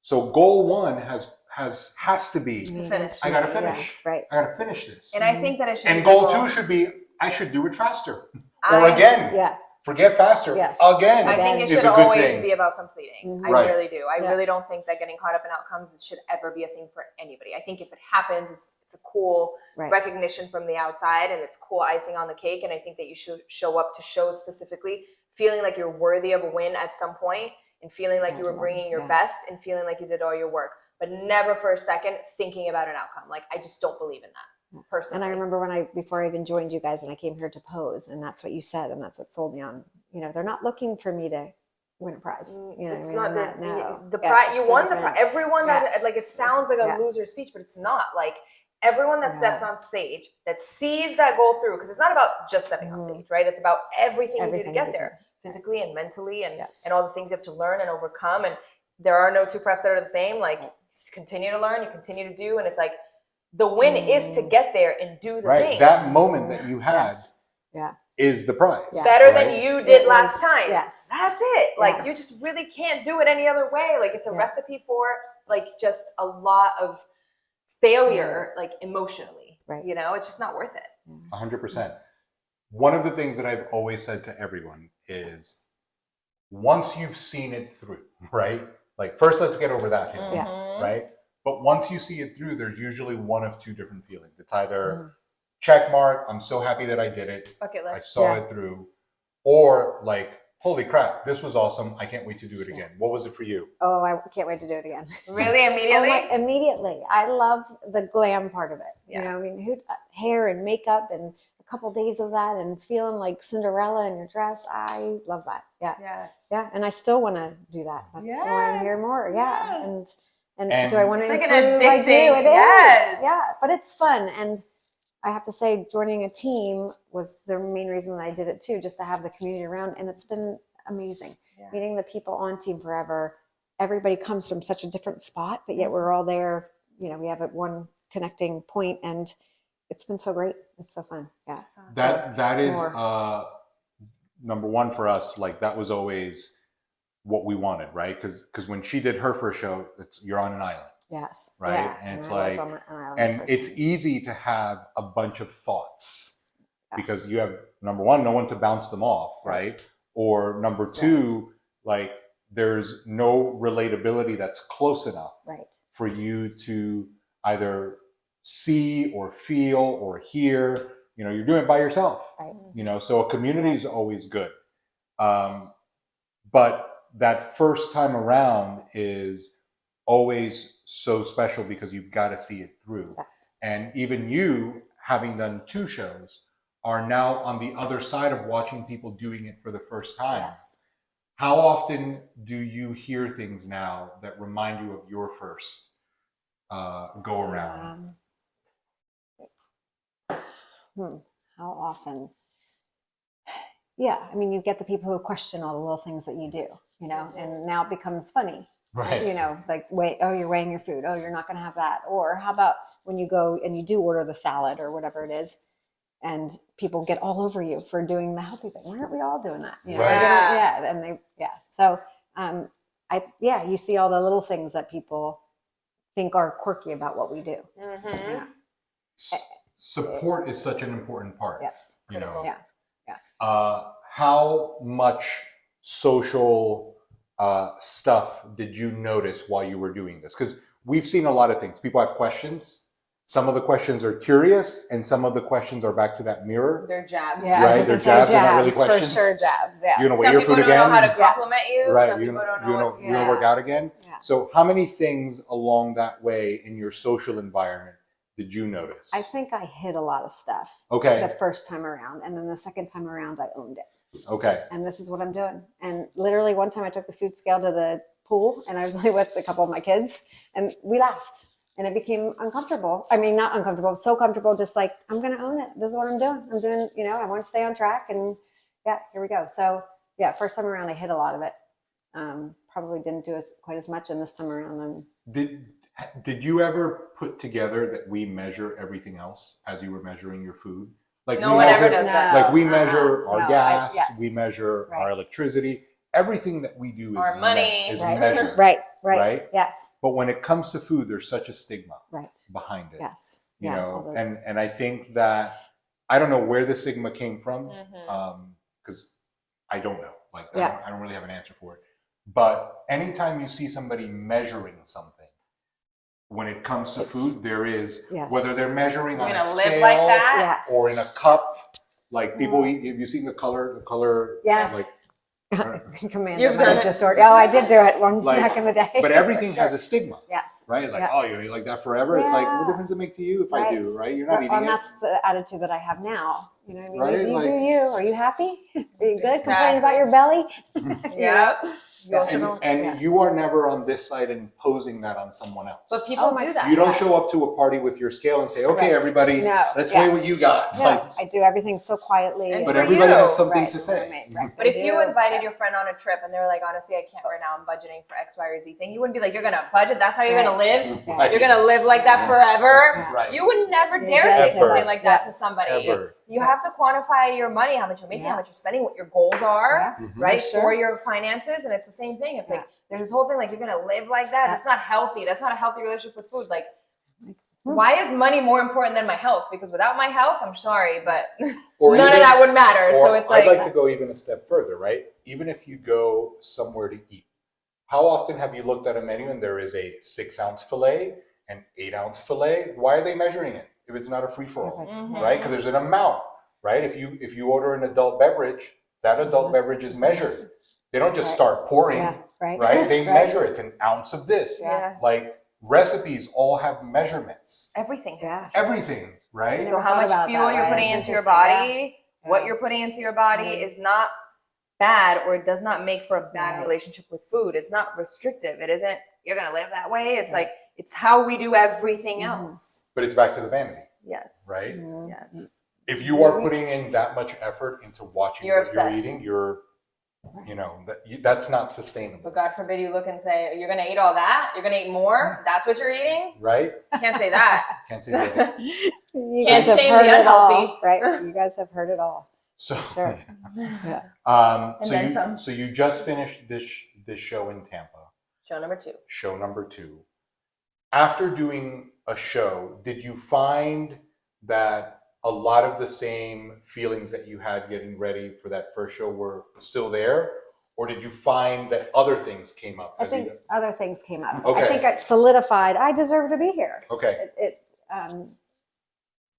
S1: So goal one has to be,
S3: To finish.
S1: I gotta finish.
S2: Yes, right.
S1: I gotta finish this.
S3: And I think that it should
S1: And
S3: be
S1: goal
S3: the
S1: two should be, I should do it faster.
S3: I-
S1: Or again,
S2: Yeah.
S1: forget faster.
S2: Yes.
S1: Again
S3: I think it
S1: is
S3: should
S1: a good
S3: always
S1: thing.
S3: be about completing.
S2: Mhm.
S3: I
S1: Right.
S3: really do. I
S2: Yeah.
S3: really don't think that getting caught up in outcomes should ever be a thing for anybody. I think if it happens, it's a cool
S2: Right.
S3: recognition from the outside and it's cool icing on the cake. And I think that you should show up to shows specifically feeling like you're worthy of a win at some point and feeling like you were bringing your
S2: Yeah.
S3: best and feeling like you did all your work, but never for a second thinking about an outcome. Like, I just don't believe in that personally.
S2: And I remember before I even joined you guys, when I came here to pose, and that's what you said, and that's what sold me on. You know, they're not looking for me to win a prize. You know,
S3: It's
S2: what I
S3: not
S2: mean?
S3: that
S2: No.
S3: the
S2: Yeah,
S3: prize. You
S2: so
S3: won the
S2: different.
S3: prize. Everyone that
S2: Yes.
S3: like, it sounds like a
S2: Yes.
S3: loser speech, but it's not. Like, everyone that steps
S2: No.
S3: on stage that sees that goal through, because it's not about just stepping on stage, right? It's about everything you do to
S2: Everything
S3: get
S2: you
S3: there,
S2: do.
S3: physically and mentally, and
S2: Yes.
S3: and all the things you have to learn and overcome. And there are no two preps that are the same. Like, just continue to learn, you continue to do, and it's like the win is to get there and do the
S1: Right.
S3: thing
S1: That moment that you had
S2: Yes. Yeah.
S1: is the prize.
S2: Yes.
S3: better
S1: right?
S3: than you did
S2: It
S3: last
S2: was-
S3: time.
S2: yes.
S3: That's it. Like,
S2: Yeah.
S3: you just really can't do it any other way. Like, it's a
S2: Yeah.
S3: recipe for like just a lot of failure, like emotionally.
S2: Right.
S3: You know, it's just not worth it.
S1: 100%. One of the things that I've always said to everyone is once you've seen it through, right? Like first, let's get over that hill,
S2: Yeah.
S1: right? But once you see it through, there's usually one of two different feelings. It's either check mark, I'm so happy that I did it,
S3: Bucket
S1: I
S3: list.
S1: saw it through, or like, holy crap, this was awesome, I can't wait to do it again. What was it for you?
S2: Oh, I can't wait to do it again.
S3: Really, immediately?
S2: Immediately. I love the glam part of it.
S3: Yeah.
S2: You know, I mean, hair and makeup and a couple days of that and feeling like Cinderella in your dress. I love that. Yeah.
S3: Yes.
S2: Yeah. And I still want to do that. That's why I'm here more. Yeah.
S3: Yes.
S2: And do I want to
S3: It's like an
S2: improve? I do.
S3: addicting-
S2: It is.
S3: yes.
S2: Yeah. But it's fun. And I have to say, joining a team was the main reason that I did it too, just to have the community around. And it's been amazing.
S3: Yeah.
S2: Meeting the people on Team Forever. Everybody comes from such a different spot, but yet we're all there. You know, we have one connecting point, and it's been so great. It's so fun. Yeah.
S1: That is
S2: more.
S1: number one for us. Like that was always what we wanted, right? Because when she did her first show, you're on an island,
S2: Yes.
S1: right?
S2: Yeah.
S1: And it's
S2: I was
S1: like,
S2: on an island
S1: and
S2: first.
S1: it's easy to have a bunch of thoughts because you have, number one, no one to bounce them off, right? Or number two, like there's no relatability that's close enough
S2: right.
S1: for you to either see or feel or hear. You know, you're doing it by yourself.
S2: Right.
S1: You know, so a community is always good. But that first time around is always so special because you've got to see it through.
S2: Yes.
S1: And even you, having done 2 shows, are now on the other side of watching people doing it for the first time.
S2: Yes.
S1: How often do you hear things now that remind you of your first go around?
S2: How often? Yeah, I mean, you get the people who question all the little things that you do, you know, and now it becomes funny.
S1: Right.
S2: You know, like, wait, oh, you're weighing your food. Oh, you're not going to have that. Or how about when you go and you do order the salad or whatever it is, and people get all over you for doing the healthy thing. Why aren't we all doing that? You know,
S1: Right.
S2: yeah. And so, you see all the little things that people think are quirky about what we do.
S3: Mm-hmm.
S2: Yeah.
S1: Support is such an important part.
S2: Yes.
S1: You know,
S2: Yeah.
S1: how much social stuff did you notice while you were doing this? Because we've seen a lot of things. People have questions. Some of the questions are curious, and some of the questions are back to that mirror.
S3: They're jabs.
S2: Yeah,
S1: Right,
S2: I was
S1: they're
S2: gonna say
S1: jabs, they're not really
S2: for
S1: questions.
S2: sure, jabs. Yeah.
S1: You know,
S3: Some
S1: your
S3: people
S1: food
S3: don't know how to
S1: again.
S3: compliment you.
S1: Right,
S3: Some people don't know what to
S1: you don't
S3: say.
S1: work out again.
S2: Yeah.
S1: So, how many things along that way in your social environment did you notice?
S2: I think I hid a lot of stuff
S1: Okay.
S2: the first time around, and then the second time around, I owned it.
S1: Okay.
S2: And this is what I'm doing. And literally, one time I took the food scale to the pool, and I was only with a couple of my kids, and we laughed. And it became uncomfortable. I mean, not uncomfortable, so comfortable, just like, I'm going to own it. This is what I'm doing. I'm doing, you know, I want to stay on track. And yeah, here we go. So yeah, first time around, I hit a lot of it. Probably didn't do quite as much. And this time around,
S1: Did you ever put together that we measure everything else as you were measuring your food? Like
S3: No
S1: we
S3: one ever
S1: measure,
S3: does that.
S1: like we measure our
S2: No,
S1: gas,
S2: yes.
S1: we measure
S2: Right.
S1: our electricity. Everything that we do is
S3: Our money.
S1: is
S2: Right.
S1: measured.
S2: right.
S1: Right?
S2: Yes.
S1: But when it comes to food, there's such a stigma
S2: Right.
S1: behind it.
S2: Yes.
S1: You
S2: Yeah,
S1: know,
S2: although-
S1: and I think that I don't know where the stigma came from, because I don't know. Like
S2: Yeah.
S1: I don't really have an answer for it. But anytime you see somebody measuring something, when it comes to food, there is
S2: Yes.
S1: whether they're measuring
S3: You're
S1: on a
S3: gonna
S1: scale
S3: live like that?
S2: Yes.
S1: or in a cup. Like people eat. Have you seen the color?
S2: Yes.
S1: Like,
S2: Command
S3: You've done it.
S2: Oh, I did do it
S1: Like,
S2: back in the day.
S1: but everything
S2: For sure.
S1: has a stigma,
S2: Yes.
S1: right? Like,
S2: Yeah.
S1: oh, you eat like that forever. It's like, what
S2: Yeah.
S1: difference does it make to you if I do, right? You're not
S2: Well,
S1: eating
S2: and
S1: it.
S2: that's the attitude that I have now. You know what I mean?
S1: Right,
S2: You
S1: like-
S2: do you. Are you happy? Are you good?
S3: Exactly.
S2: Complaining about your belly?
S3: Yep. You also
S1: And,
S3: don't-
S1: and
S2: yeah.
S1: you are never on this side imposing that on someone else.
S3: But people
S2: Oh my-
S3: do that.
S1: You don't
S2: Yes.
S1: show up to a party with your scale and say, "Okay,
S2: Right.
S1: everybody,
S2: No,
S1: let's
S2: yes.
S1: weigh what you got."
S2: No,
S1: Like,
S2: I do everything so quietly.
S3: And
S1: but
S3: for
S1: everybody
S3: you,
S1: has something
S2: right,
S1: to
S2: you know what I
S1: say.
S2: mean? Right.
S3: But if
S2: I
S3: you
S2: do,
S3: invited
S2: yes.
S3: your friend on a trip and they were like, honestly, I can't right now, I'm budgeting for X, Y, or Z thing, you wouldn't be like, you're going to budget? That's how you're going to
S2: Right.
S3: live?
S2: Yeah.
S3: You're going to live like that forever?
S2: Yeah.
S1: Right.
S3: You would never
S2: You
S3: dare
S2: don't
S3: say
S2: say
S3: something
S2: that.
S3: like that to
S2: Yes.
S3: somebody.
S1: Ever.
S3: You have to quantify your money, how much you're making,
S2: Yeah.
S3: how much you're spending, what your goals are,
S2: Yeah.
S3: right?
S2: For sure.
S3: For your finances. And it's the same thing. It's
S2: Yeah.
S3: like, there's this whole thing like, you're going to live like that.
S2: Yeah.
S3: It's not healthy. That's not a healthy relationship with food. Like, Why is money more important than my health? Because without my health, I'm sorry, but
S1: Or
S3: none of
S1: even-
S3: that would matter.
S1: Or
S3: So it's
S1: I'd
S3: like,
S1: like to go even a step further, right? Even if you go somewhere to eat, how often have you looked at a menu and there is a 6-ounce fillet, an 8-ounce fillet? Why are they measuring it if it's not a free for all,
S3: Mhm.
S1: right? Because there's an amount, right? If you order an adult beverage, that adult beverage is measured. They don't just start pouring,
S2: Yeah, right.
S1: right? They
S2: Right.
S1: measure it's an ounce of this.
S3: Yeah.
S1: Like recipes all have measurements.
S3: everything has
S2: Yeah.
S1: Everything, right?
S3: So
S2: never
S3: how
S2: thought
S3: much
S2: about
S3: fuel
S2: that,
S3: you're
S2: right?
S3: putting
S2: It's
S3: into your
S2: interesting.
S3: body, what you're putting into your body is not bad, or it does not make for a bad
S2: Right.
S3: relationship with food. It's not restrictive. It isn't, you're going to live that way. It's like, it's how we do everything else.
S1: But it's back to the vanity,
S3: Yes.
S1: right?
S3: Yes.
S1: If you are putting in that much effort into watching
S3: You're
S1: what you're
S3: obsessed.
S1: eating, that's not sustainable,
S3: But God forbid you look and say, you're going to eat all that? You're going to eat more? That's what you're eating?
S1: right?
S3: You can't say that.
S1: Can't say that.
S2: You
S3: Can't
S2: guys have
S3: shame
S2: heard
S3: the
S2: it all,
S3: unhealthy.
S2: right? You guys have heard it all.
S1: So,
S2: Sure. Yeah.
S3: And
S1: so
S3: then
S1: you
S3: some.
S1: so you just finished this show in Tampa,
S3: Show number 2.
S1: show number 2. After doing a show, did you find that a lot of the same feelings that you had getting ready for that first show were still there? Or did you find that other things came up?
S2: I think other things came up.
S1: Okay.
S2: I think it solidified, I deserve to be here.
S1: Okay.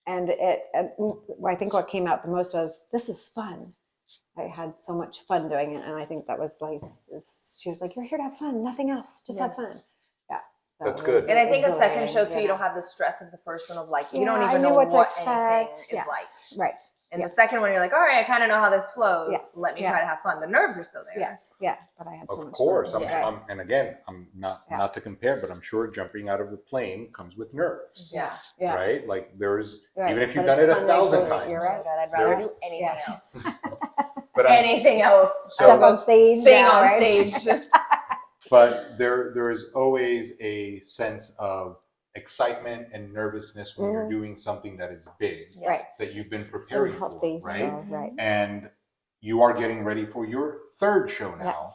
S2: I think what came out the most was, this is fun. I had so much fun doing it, and I think that was Lais. She was like, "You're here to have fun, nothing else. Just have fun." Yeah, so
S1: That's
S2: it
S1: good.
S2: was
S3: And I think a second
S2: exhilarating,
S3: show too,
S2: yeah.
S3: you don't have the stress of the first one of like, you
S2: Yeah,
S3: don't
S2: I
S3: even
S2: knew
S3: know
S2: what to
S3: what
S2: expect.
S3: anything
S2: Yes.
S3: is like.
S2: Right.
S3: And
S2: Yes.
S3: the second one, you're like, all right, I kind of know how this flows.
S2: Yes.
S3: Let me
S2: Yeah.
S3: try to have fun. The nerves are still there.
S2: Yes. Yeah. But I had so
S1: Of
S2: much
S1: course,
S2: fun.
S1: and again, I'm not
S2: Yeah.
S1: not to compare, but I'm sure jumping out of the plane comes with nerves,
S3: Yeah.
S2: Yeah.
S1: right? Like there's
S2: Right.
S1: even if you've
S2: But
S1: done it
S2: it's
S1: 1,000
S2: fun,
S1: times.
S2: you're
S3: Oh my
S2: right.
S3: God, I'd rather
S1: There-
S3: do anything
S2: Yeah.
S3: else.
S1: But
S3: Anything else.
S1: So-
S2: Step on stage,
S3: Sing
S2: yeah,
S3: on
S2: right?
S3: stage.
S1: but there is always a sense of excitement and nervousness when you're doing something that is big
S2: Right.
S1: that you've been preparing for,
S2: Unhealthy,
S1: right?
S2: so, right.
S1: And you are getting ready for your third show now.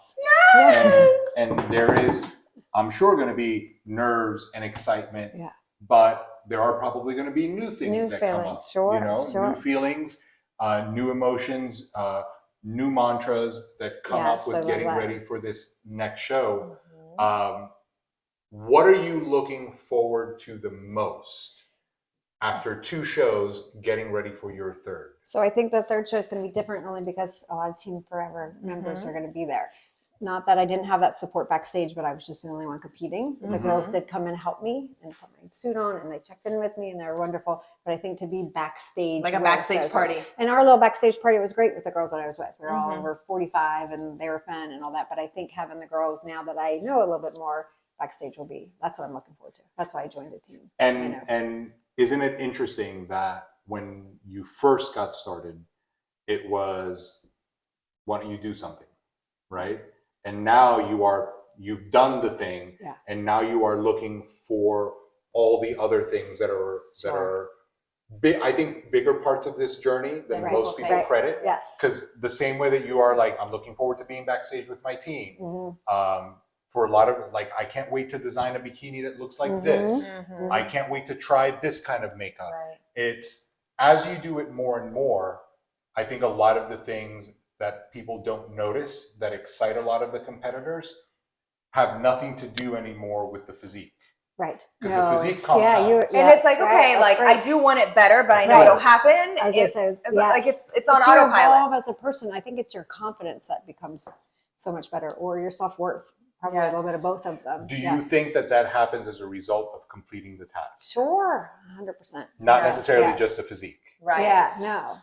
S2: Yes.
S1: And there is, I'm sure, going to be nerves and excitement,
S2: Yeah.
S1: but there are probably going to be new things
S2: New
S1: that come up.
S2: feelings, sure,
S1: You know,
S2: sure.
S1: new feelings, new emotions, new mantras that come up
S2: Yes, I
S1: with
S2: love
S1: getting
S2: that.
S1: ready for this next show. What are you looking forward to the most after 2 shows getting ready for your third?
S2: So I think the third show is going to be different only because a lot of Team Forever members are going to be there. Not that I didn't have that support backstage, but I was just the only one competing. The girls did come and help me and put my suit on, and they checked in with me, and they were wonderful. But I think to be backstage,
S3: Like a
S2: with
S3: backstage
S2: those
S3: party.
S2: girls- and our little backstage party was great with the girls that I was with. We were all over 45, and they were fun and all that. But I think having the girls now that I know a little bit more, backstage will be. That's what I'm looking forward to. That's why I joined the team.
S1: And isn't it interesting that when you first got started, it was, why don't you do something, right? And now you've done the thing,
S2: Yeah.
S1: and now you are looking for all the other things that are big. I think bigger parts of this journey than
S2: Right.
S1: most people
S2: Right.
S1: credit.
S2: Yes.
S1: Because the same way that you are like, I'm looking forward to being backstage with my team.
S2: Mhm.
S1: For a lot of, like, I can't wait to design a bikini that looks like this. I can't wait to try this kind of makeup.
S3: Right.
S1: It's, as you do it more and more, I think a lot of the things that people don't notice that excite a lot of the competitors have nothing to do anymore with the physique.
S2: Right.
S1: 'Cause the physique
S2: it's-
S1: compounds.
S3: And it's like, okay, like I do want it better, but I know
S2: Right.
S3: it'll happen.
S2: I was gonna say,
S3: It's like
S2: yes.
S3: it's on
S2: But you
S3: autopilot.
S2: evolve as a person. I think it's your confidence that becomes so much better, or your self-worth. Probably a little bit of both of them.
S1: Do
S2: Yeah.
S1: you think that happens as a result of completing the task?
S2: Sure, 100%.
S1: Not
S3: Yes,
S1: necessarily
S2: yes.
S1: just a physique.
S3: Right.
S2: Yeah, no,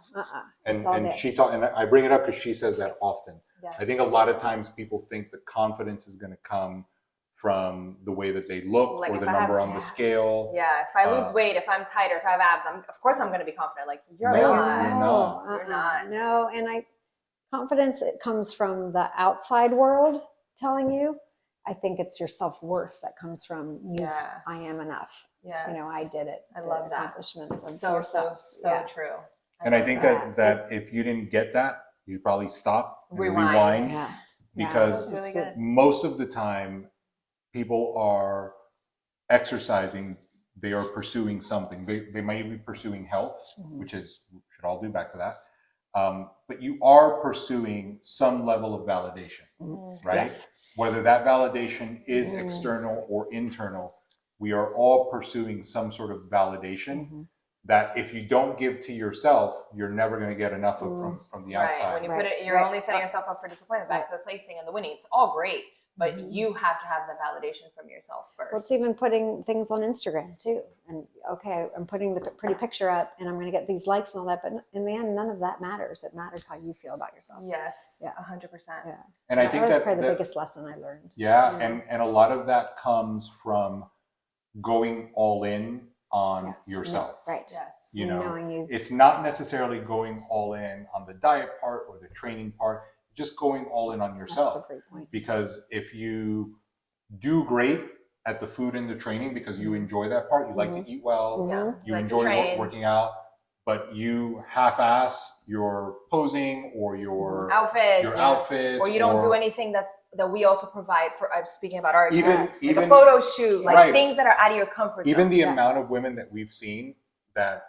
S1: And
S2: It's all
S1: and
S2: day.
S1: she taught, and I bring it up because she says that often.
S3: Yes.
S1: I think a lot of times people think the confidence is going to come from the way that they look
S3: Like
S1: or
S3: if
S1: the
S3: I have-
S1: number on the scale.
S3: Yeah, if I lose
S1: Uh,
S3: weight, if I'm tighter, if I have abs, of course I'm going to be confident. Like you're
S1: No,
S3: not.
S1: you're not.
S3: You're not.
S2: No, and confidence, it comes from the outside world telling you. I think it's your self-worth that comes from you.
S3: Yeah.
S2: I am enough.
S3: Yes.
S2: You know, I did it.
S3: I
S2: The
S3: love that.
S2: accomplishments of
S3: So
S2: yourself.
S3: so true.
S1: And I
S3: love
S1: think
S2: that.
S1: that if you didn't get that, you probably stop and
S3: Rewind.
S1: rewind.
S2: Yeah.
S1: Because
S3: That's really good.
S1: most of the time people are exercising they are pursuing something. They may be pursuing health, which is, should all do back to that. But you are pursuing some level of validation, right?
S2: Yes.
S1: Whether that validation is external or internal, we are all pursuing some sort of validation that if you don't give to yourself, you're never going to get enough of from the outside.
S3: When you put it, you're only setting yourself up for disappointment. Back to the placing and the winning. It's all great, but you have to have the validation from yourself first.
S2: Well, it's even putting things on Instagram too. And okay, I'm putting the pretty picture up and I'm going to get these likes and all that. But in the end, none of that matters. It matters how you feel about yourself.
S3: Yes,
S2: Yeah.
S3: 100%.
S2: Yeah.
S1: And I think
S2: that was
S1: that
S2: probably the
S1: that-
S2: biggest lesson I learned.
S1: Yeah, and a lot of that comes from going all in on
S2: Yes.
S1: yourself.
S2: Right.
S3: Yes.
S1: You know,
S2: Knowing you.
S1: it's not necessarily going all in on the diet part or the training part, just going all in on yourself.
S2: That's a great point.
S1: Because if you do great at the food and the training because you enjoy that part, you like to eat well,
S2: Yeah.
S1: you
S3: Like to
S1: enjoy
S3: train.
S1: working out, but you half-ass your posing or your outfits,
S3: or you don't do anything that we also provide for. I'm speaking about our
S1: Even-
S3: like
S1: even-
S3: a photo shoot, like
S1: Right.
S3: things that are out of your comfort zone.
S1: even the amount of women that we've seen that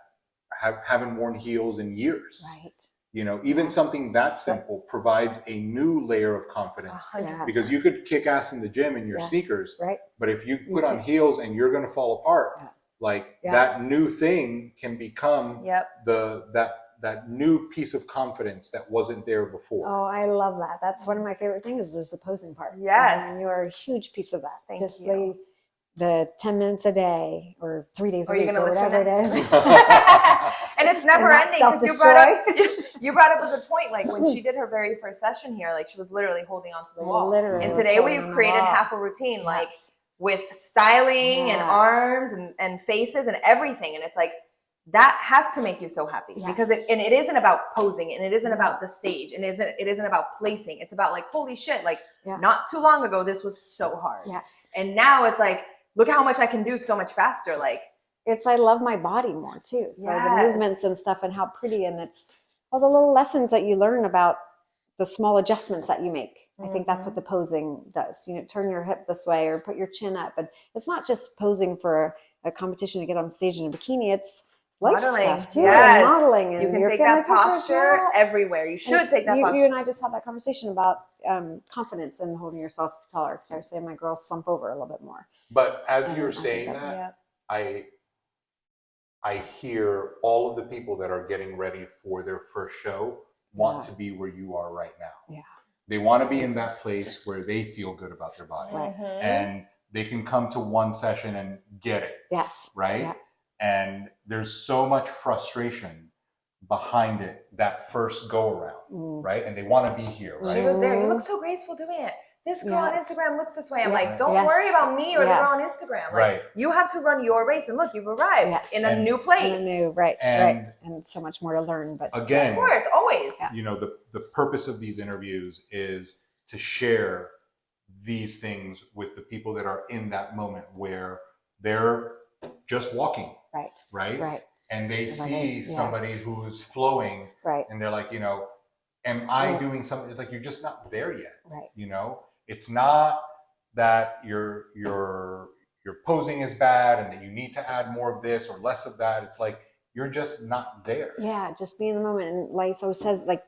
S1: haven't worn heels in years.
S2: Right.
S1: You know, even something that simple provides a new layer of confidence.
S3: 100%.
S2: Yes.
S1: Because you could kick ass in the gym in your
S2: Yeah.
S1: sneakers,
S2: Right.
S1: but if you put on heels and you're going to fall apart,
S2: Yeah.
S1: like
S2: Yeah.
S1: that new thing can become
S3: Yep.
S1: that new piece of confidence that wasn't there before.
S2: Oh, I love that. That's one of my favorite things is the posing part.
S3: Yes.
S2: And you are a huge piece of that.
S3: Thank
S2: Just
S3: you.
S2: the 10 minutes a day or 3 days a
S3: Are you
S2: week
S3: gonna
S2: or
S3: listen
S2: whatever
S3: to-
S2: it is.
S3: And it's never
S2: not
S3: ending because you brought up a good point. Like when she did her very first session here, like she was literally holding onto the wall.
S2: Literally
S3: And
S2: was
S3: today
S2: holding
S3: we
S2: on the
S3: created
S2: wall.
S3: half a routine, like
S2: Yes.
S3: with styling and
S2: Yes.
S3: arms and faces and everything. And it's like, that has to make you so happy
S2: Yes.
S3: because it isn't about posing and it isn't about the stage and it isn't about placing. It's about like, holy shit, like
S2: Yeah.
S3: not too long ago, this was so hard.
S2: Yes.
S3: And now it's like, look how much I can do so much faster. Like,
S2: I love my body more too. So the
S3: Yes.
S2: movements and stuff and how pretty, and it's all the little lessons that you learn about the small adjustments that you make. I think that's what the posing does. You know, turn your hip this way or put your chin up. But it's not just posing for a competition to get on stage in a bikini. It's life
S3: modeling,
S2: stuff too,
S3: yes.
S2: and modeling. And
S3: You can
S2: your
S3: take
S2: family
S3: that posture
S2: pictures, yes.
S3: everywhere. You should take that
S2: you,
S3: posture.
S2: You and I just had that conversation about confidence and holding yourself taller. Because I was saying my girls slump over a little bit more.
S1: But as
S2: I
S1: you're
S2: think
S1: saying
S2: that's-
S1: that, I hear all of the people that are getting ready for their first show want to be where you are right now.
S2: Yeah.
S1: They want to be in that place where they feel good about their body.
S2: Right.
S1: And they can come to one session and get it,
S2: Yes.
S1: right?
S2: Yeah.
S1: And there's so much frustration behind it that first go around, right? And they want to be here,
S3: She
S1: right?
S3: was there. You look so graceful doing it. This girl on
S2: Yes.
S3: Instagram looks this way. I'm
S2: Yeah.
S3: like, don't
S2: Yes.
S3: worry about me or the girl on
S2: Yes.
S3: Instagram. Like,
S1: Right.
S3: you have to run your race. And look, you've arrived
S2: Yes.
S3: in a
S1: And-
S3: new place.
S2: Right.
S1: And-
S2: And so much more to learn. But
S1: Again,
S3: Of course, always.
S2: Yeah.
S1: you know, the purpose of these interviews is to share these things with the people that are in that moment where they're just walking,
S2: Right.
S1: right?
S2: Right.
S1: And they
S2: Right.
S1: see
S2: Yeah.
S1: somebody who's flowing
S2: Right.
S1: and they're like, you know, am I
S2: Yeah.
S1: doing something? Like, you're just not there yet.
S2: Right.
S1: You know, it's not that your posing is bad and that you need to add more of this or less of that. It's like you're just not there.
S2: Yeah. Just be in the moment. And Lais always says, like,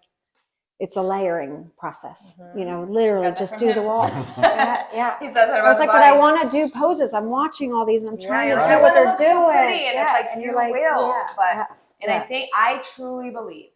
S2: it's a layering process.
S3: Mhm.
S2: You know, literally
S3: Got that
S2: just
S3: from
S2: do the
S3: him.
S2: wall. Yeah.
S3: He says that about
S2: I was
S3: the
S2: like, but I
S3: body.
S2: want to do poses. I'm watching all these and I'm trying
S3: you're
S2: to
S3: like,
S2: do
S3: I
S2: what
S3: wanna
S2: they're
S3: look so
S2: doing.
S3: pretty. And it's like,
S2: and
S3: you
S2: you're like,
S3: will,
S2: yeah,
S3: but-
S2: yes,
S3: And I think I truly believe,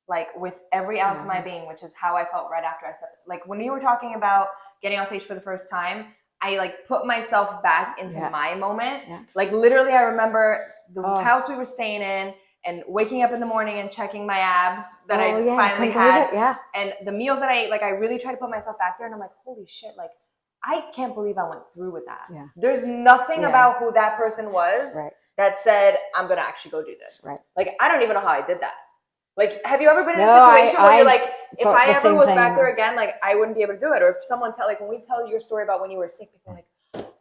S3: like with every ounce of my
S2: Yeah.
S3: being, which is how I felt right after I stepped. Like when you were talking about getting on stage for the first time, I like put myself back into
S2: Yeah.
S3: my moment.
S2: Yeah.
S3: Like literally, I remember the
S2: Oh.
S3: house we were staying in and waking up in the morning and checking my abs that I
S2: Oh, yeah,
S3: finally
S2: couldn't believe
S3: had,
S2: it, yeah.
S3: and the meals that I ate. Like I really tried to put myself back there, and I'm like, holy shit! Like I can't believe I went through with that.
S2: Yeah.
S3: There's nothing
S2: Yeah.
S3: about who that person was
S2: Right.
S3: that said, I'm gonna actually go do this.
S2: Right.
S3: Like I don't even know how I did that. Like, have you ever been in a
S2: No,
S3: situation where
S2: I
S3: you're like, if
S2: thought
S3: I
S2: the
S3: ever
S2: same
S3: was
S2: thing.
S3: back there again, like I wouldn't be able to do it. Or if someone like when we tell your story about when you were sick, people are like,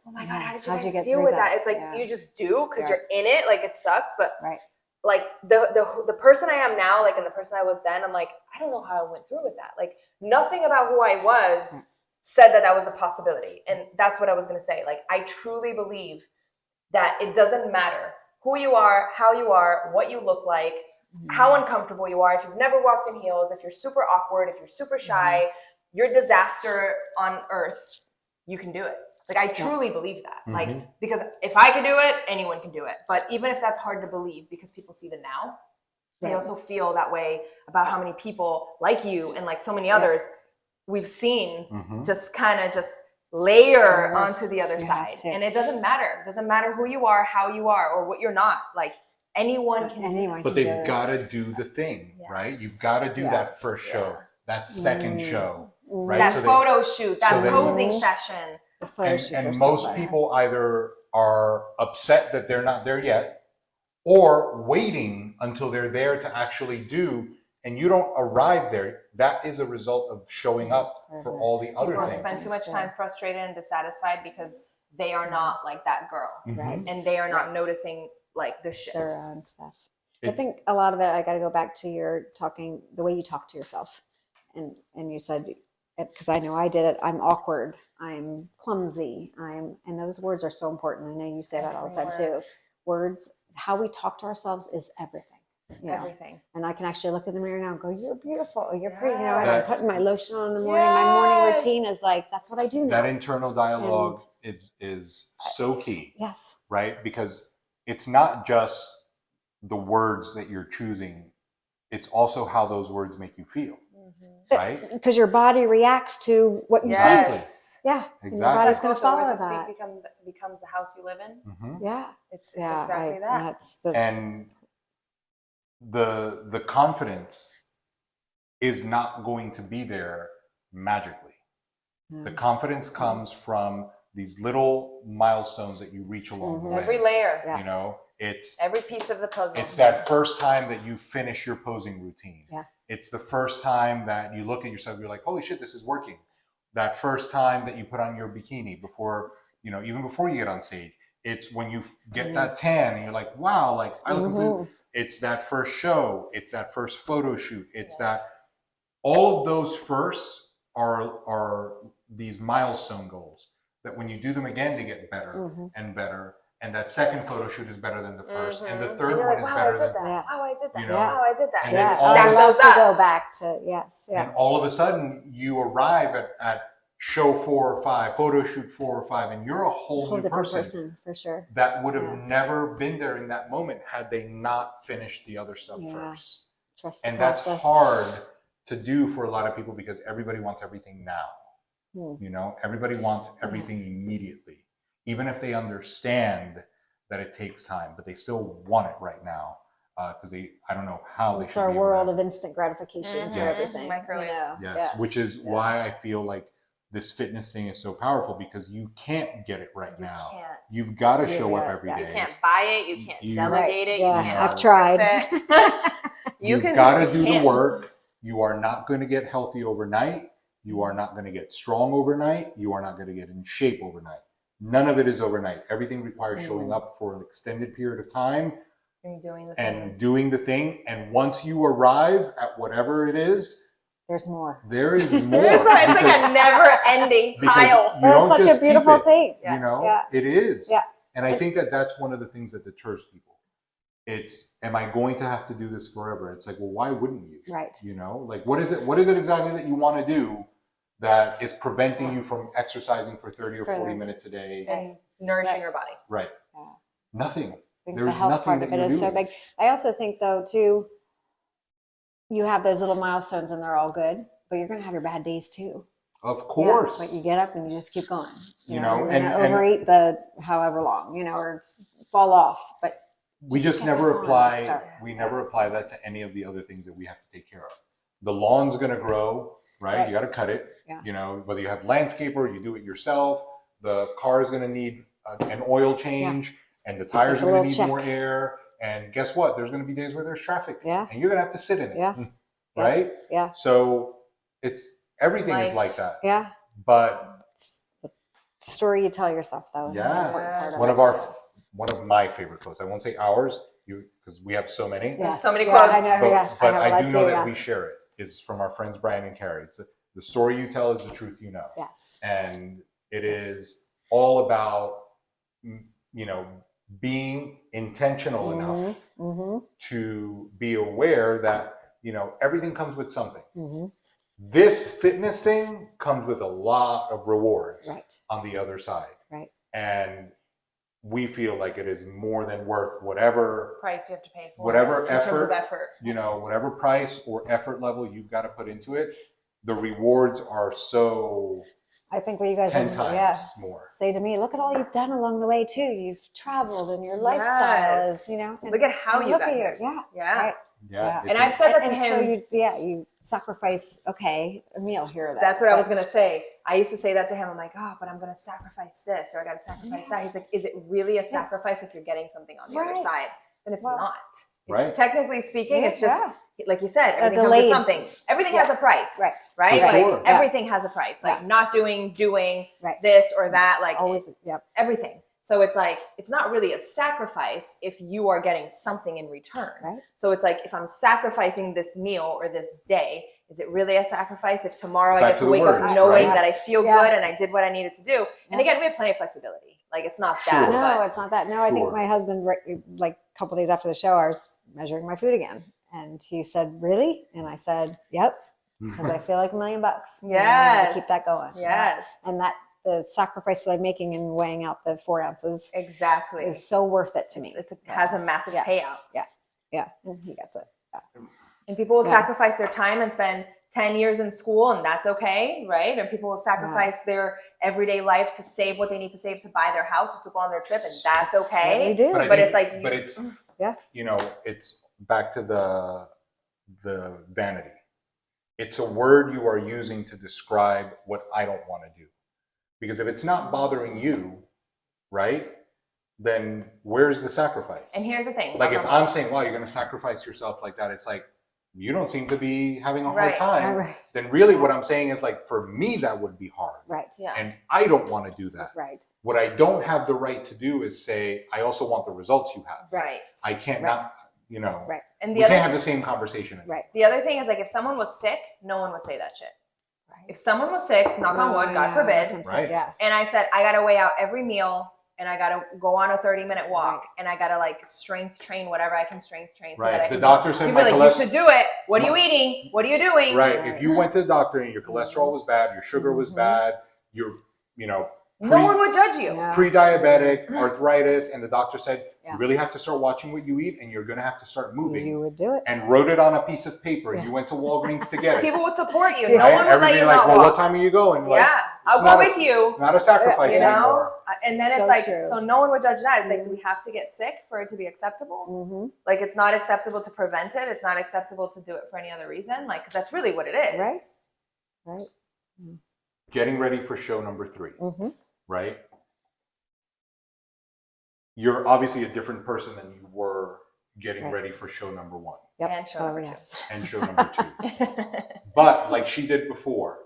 S3: oh my God, how did you
S2: How'd you
S3: guys
S2: get
S3: deal
S2: through
S3: with
S2: that?
S3: that? It's like
S2: Yeah.
S3: you just do because
S2: Yeah.
S3: you're in it. Like it sucks, but
S2: Right.
S3: like the person I am now, like and the person I was then, I'm like, I don't know how I went through with that. Like nothing about who I was said that that was a possibility. And that's what I was gonna say. Like I truly believe that it doesn't matter who you are, how you are, what you look like, how uncomfortable you are. If you've never walked in heels, if you're super awkward, if you're super shy, you're a disaster on earth, you can do it. Like, I truly believe that. Like, because if I can do it, anyone can do it. But even if that's hard to believe because people see the now, they also feel that way about how many people like you and like so many others we've seen just kind of just layer onto the other side. And it doesn't matter. It doesn't matter who you are, how you are, or what you're not. Like, anyone can do it.
S1: But they've got to do the thing, right? You've got to do that first show, that second show, right?
S3: That
S1: So
S3: photo shoot, that
S1: so
S3: posing session.
S2: The photo shoots are
S1: and
S2: so
S1: most
S2: fun.
S1: people either are upset that they're not there yet, or waiting until they're there to actually do, and you don't arrive there. That is a result of showing up for all the other
S3: People
S1: things.
S3: spend too much time frustrated and dissatisfied because they are not like that girl,
S2: Right.
S3: and they are not noticing like the shifts.
S2: Their own stuff. I think a lot of it, I got to go back to your talking, the way you talk to yourself. And you said, because I know I did it, I'm awkward, I'm clumsy, and those words are so important. I know you say that all the time too. Words, how we talk to ourselves is everything. You know?
S3: Everything.
S2: And I can actually look in the mirror now and go, you're beautiful, you're pretty. You know, and I'm putting my lotion on in the morning. My morning routine is like, that's what I do now.
S1: That internal dialogue is so key.
S2: Yes.
S1: Right? Because it's not just the words that you're choosing, it's also how those words make you feel. Right?
S2: Because your body reacts to what you
S1: Exactly.
S2: think. Yeah.
S1: Exactly.
S2: And your body's going to follow
S3: What you
S2: that.
S3: speak becomes the house you live in.
S2: Yeah.
S3: It's exactly that.
S2: That's the,
S1: And the confidence is not going to be there magically. The confidence comes from these little milestones that you reach along the way.
S3: Every layer.
S1: You know, it's
S3: Every piece of the puzzle.
S1: It's that first time that you finish your posing routine.
S2: Yeah.
S1: It's the first time that you look at yourself, you're like, holy shit, this is working. That first time that you put on your bikini before, you know, even before you get on stage. It's when you get that tan and you're like, wow, like I look completely. It's that first show. It's that first photo shoot. It's that all of those firsts are these milestone goals that when you do them again, they get better and better. And that second photo shoot is better than the first, and the third one is better than
S3: Wow, I did that.
S1: you know.
S3: Wow, I did that.
S1: And
S2: yes.
S1: then all
S2: I
S1: of a
S2: love to
S3: up.
S2: go back to,
S1: And all of a sudden, you arrive at show 4 or 5, photo shoot 4 or 5, and you're a whole new
S2: different
S1: person
S2: for sure.
S1: that would have never been there in that moment had they not finished the other stuff first.
S2: Trust the
S1: And that's
S2: process.
S1: hard to do for a lot of people because everybody wants everything now. You know, everybody wants everything immediately, even if they understand that it takes time, but they still want it right now because I don't know how they
S2: It's
S1: should
S2: our
S1: be
S2: world of instant gratification for
S1: Yes.
S2: everything.
S3: Microwave.
S2: You know?
S1: Yes, which is why I feel like this fitness thing is so powerful because you can't get it right now.
S3: can't.
S1: You've got to show up every day.
S3: You can't buy it. You can't delegate it.
S2: Yeah,
S3: You can't
S2: I've tried.
S3: outsource it.
S1: You've got to do the work. You are not going to get healthy overnight. You are not going to get strong overnight. You are not going to get in shape overnight. None of it is overnight. Everything requires showing up for an extended period of time
S3: And doing the
S1: and
S3: things.
S1: doing the thing. And once you arrive at whatever it is,
S2: There's more.
S1: there is more.
S3: It's like a never-ending
S1: because
S3: pile.
S1: you
S2: That's
S1: don't
S2: such
S1: just
S2: a beautiful
S1: keep it,
S2: thing.
S1: You know,
S2: Yeah.
S1: it is.
S2: Yeah.
S1: And I think that that's one of the things that deters people. It's, am I going to have to do this forever? It's like, well, why wouldn't you?
S2: Right.
S1: You know, like what is it exactly that you want to do that is preventing you from exercising for 30 or 40 minutes a day?
S3: And nourishing your body.
S1: Right.
S2: Yeah.
S1: Nothing.
S2: I think
S1: There's
S2: the health
S1: nothing
S2: part of
S1: that
S2: it
S1: you're
S2: is so
S1: doing.
S2: big. I also think though too, you have those little milestones and they're all good, but you're going to have your bad days too.
S1: Of course.
S2: But you get up and you just keep going.
S1: You know,
S2: you're
S1: and-
S2: gonna
S1: and-
S2: overeat the however long, or fall off. But
S1: We just
S2: keep
S1: never
S2: going,
S1: apply.
S2: start.
S1: We never apply that to any of the other things that we have to take care of. The lawn's going to grow, right?
S2: Right.
S1: You got to cut it.
S2: Yeah.
S1: You know, whether you have landscaper, you do it yourself. The car is going to need an oil change, and the tires
S2: like a
S1: are going
S2: little
S1: to need more air. And guess what? There's going to be days where there's traffic,
S2: Yeah.
S1: and you're going to have to sit in it,
S2: Yeah.
S1: right?
S2: Yeah.
S1: So it's everything is
S3: Life.
S1: like that.
S2: Yeah.
S1: But
S2: It's the story you tell yourself though. Is the
S1: yes,
S2: important part of it.
S1: one of my favorite quotes. I won't say ours, because we have so many.
S2: Yeah.
S3: So many
S2: Yeah,
S3: quotes.
S2: I know, yeah.
S1: But
S2: know
S1: I
S2: what
S1: do
S2: I'd
S1: know
S2: say,
S1: that
S2: yeah.
S1: we share it. It's from our friends Brian and Carrie. It's the story you tell is the truth you know.
S2: Yes.
S1: And it is all about, being intentional enough
S2: Mm-hmm.
S1: to be aware that, you know, everything comes with something.
S2: Mm-hmm.
S1: This fitness thing comes with a lot of rewards
S2: Right.
S1: on the other side.
S2: Right.
S1: And we feel like it is more than worth whatever
S3: Price you have to pay for
S1: whatever
S3: it in terms of
S1: effort,
S3: effort.
S1: you know, whatever price or effort level you've got to put into it. The rewards are so
S2: I think what you guys
S1: 10
S2: have,
S1: times more.
S2: say to me, look at all you've done along the way too. You've traveled and your lifestyle
S3: Yes.
S2: is, you know. And,
S3: Look at how
S2: and
S3: you
S2: look
S3: got
S2: at
S3: here.
S2: Yeah.
S3: Yeah.
S2: Right.
S1: Yeah.
S3: And I've said that to
S2: and
S3: him.
S2: So you sacrifice, okay, a meal here or there.
S3: That's what I was going to say. I used to say that to him. I'm like, oh, but I'm going to sacrifice this or I got to sacrifice that. He's like, is it really a sacrifice if you're getting something on the other
S2: Right.
S3: side? Then it's
S2: Well,
S3: not. It's
S1: right.
S3: Technically speaking, it's just, like you said, everything comes
S2: delayed.
S3: with something. Everything has a price.
S2: Right.
S3: Right?
S1: For
S3: Like
S1: sure.
S3: everything has a price. Like not doing
S2: Right.
S3: this or that. Like
S2: Always, yep.
S3: everything. So it's like, it's not really a sacrifice if you are getting something in return.
S2: Right.
S3: So it's like, if I'm sacrificing this meal or this day, is it really a sacrifice if tomorrow I
S1: Back
S3: get
S1: to
S3: to
S1: the
S3: wake
S1: words,
S3: up knowing
S1: right?
S3: that I feel
S2: Yeah.
S3: good and I did what I needed to do? And again, we have plenty of flexibility. Like it's not that,
S1: Sure.
S2: No,
S3: but
S2: it's not that. No, I think
S1: Sure.
S2: my husband, like a couple days after the show, I was measuring my food again. And he said, really? And I said, yep. Because I feel like $1 million. And I have to keep that going.
S3: Yes.
S2: And that the sacrifice that I'm making in weighing out the 4 ounces
S3: Exactly.
S2: is so worth it to me.
S3: It has a massive
S2: Yes.
S3: payout.
S2: Yeah. Yeah. And he gets it. Yeah.
S3: And people will
S2: Yeah.
S3: sacrifice their time and spend 10 years in school, and that's okay, right? And people will sacrifice their everyday life to save what they need to save to buy their house or to go on their trip, and that's
S2: What we
S3: okay.
S2: do.
S1: I
S3: But
S1: think-
S3: it's like,
S1: but it's,
S2: Yeah.
S1: you know, it's back to the vanity. It's a word you are using to describe what I don't want to do. Because if it's not bothering you, right, then where's the sacrifice?
S3: and here's the thing.
S1: Like if I'm saying, wow, you're going to sacrifice yourself like that, it's like, you don't seem to be having a hard
S3: Right.
S1: time.
S2: Right.
S1: Then really what I'm saying is like, for me, that would be hard.
S2: Right.
S3: Yeah.
S1: And I don't want to do that.
S2: Right.
S1: What I don't have the right to do is say, I also want the results you have.
S3: Right.
S1: I can't
S2: Right.
S1: not, you know,
S2: Right.
S3: And
S1: we
S3: the
S1: can't
S3: other
S1: have the same conversation.
S2: Right.
S3: the other thing is like if someone was sick, no one would say that shit. If someone was sick, knock on wood, God forbid,
S1: Right.
S2: Yeah.
S3: and I said I gotta weigh out every meal and I gotta go on a 30-minute walk and I gotta like strength train whatever I can strength train so that I
S1: Right.
S3: can
S1: The doctor said
S3: you'd
S1: my
S3: be like, you
S1: cholesterol.
S3: should do it. What are you eating? What are you doing?
S1: Right. If you went to the doctor and your cholesterol was bad, your sugar was bad, you're, you know,
S3: No one would judge you.
S2: Yeah.
S1: pre-diabetic, arthritis, and the doctor said,
S2: Yeah.
S1: you really have to start watching what you eat and you're going to have to start moving.
S2: You would do it.
S1: And wrote it on a piece of paper.
S2: Yeah.
S1: You went to Walgreens to get it.
S3: People would support you.
S2: Yeah.
S3: No
S1: Right?
S3: one would let
S1: Everybody
S3: you
S1: like,
S3: not
S1: well,
S3: walk.
S1: what time are you going? Like,
S3: Yeah, I'll
S1: not
S3: go
S1: a-
S3: with you.
S1: It's not a sacrifice
S3: You know,
S1: anymore.
S3: and then
S2: So
S3: it's like,
S2: true.
S3: so no one would judge that. It's like, do we have to get sick for it to be acceptable?
S2: Mm-hmm.
S3: Like, it's not acceptable to prevent it. It's not acceptable to do it for any other reason. Like, because that's really what it is.
S2: Right. Right.
S1: Getting ready for show number 3,
S2: Mm-hmm.
S1: right? You're obviously a different person than you were getting
S2: Right.
S1: ready for show number 1
S2: Yep.
S3: And show number two.
S2: yes.
S1: and show number 2. But like she did before,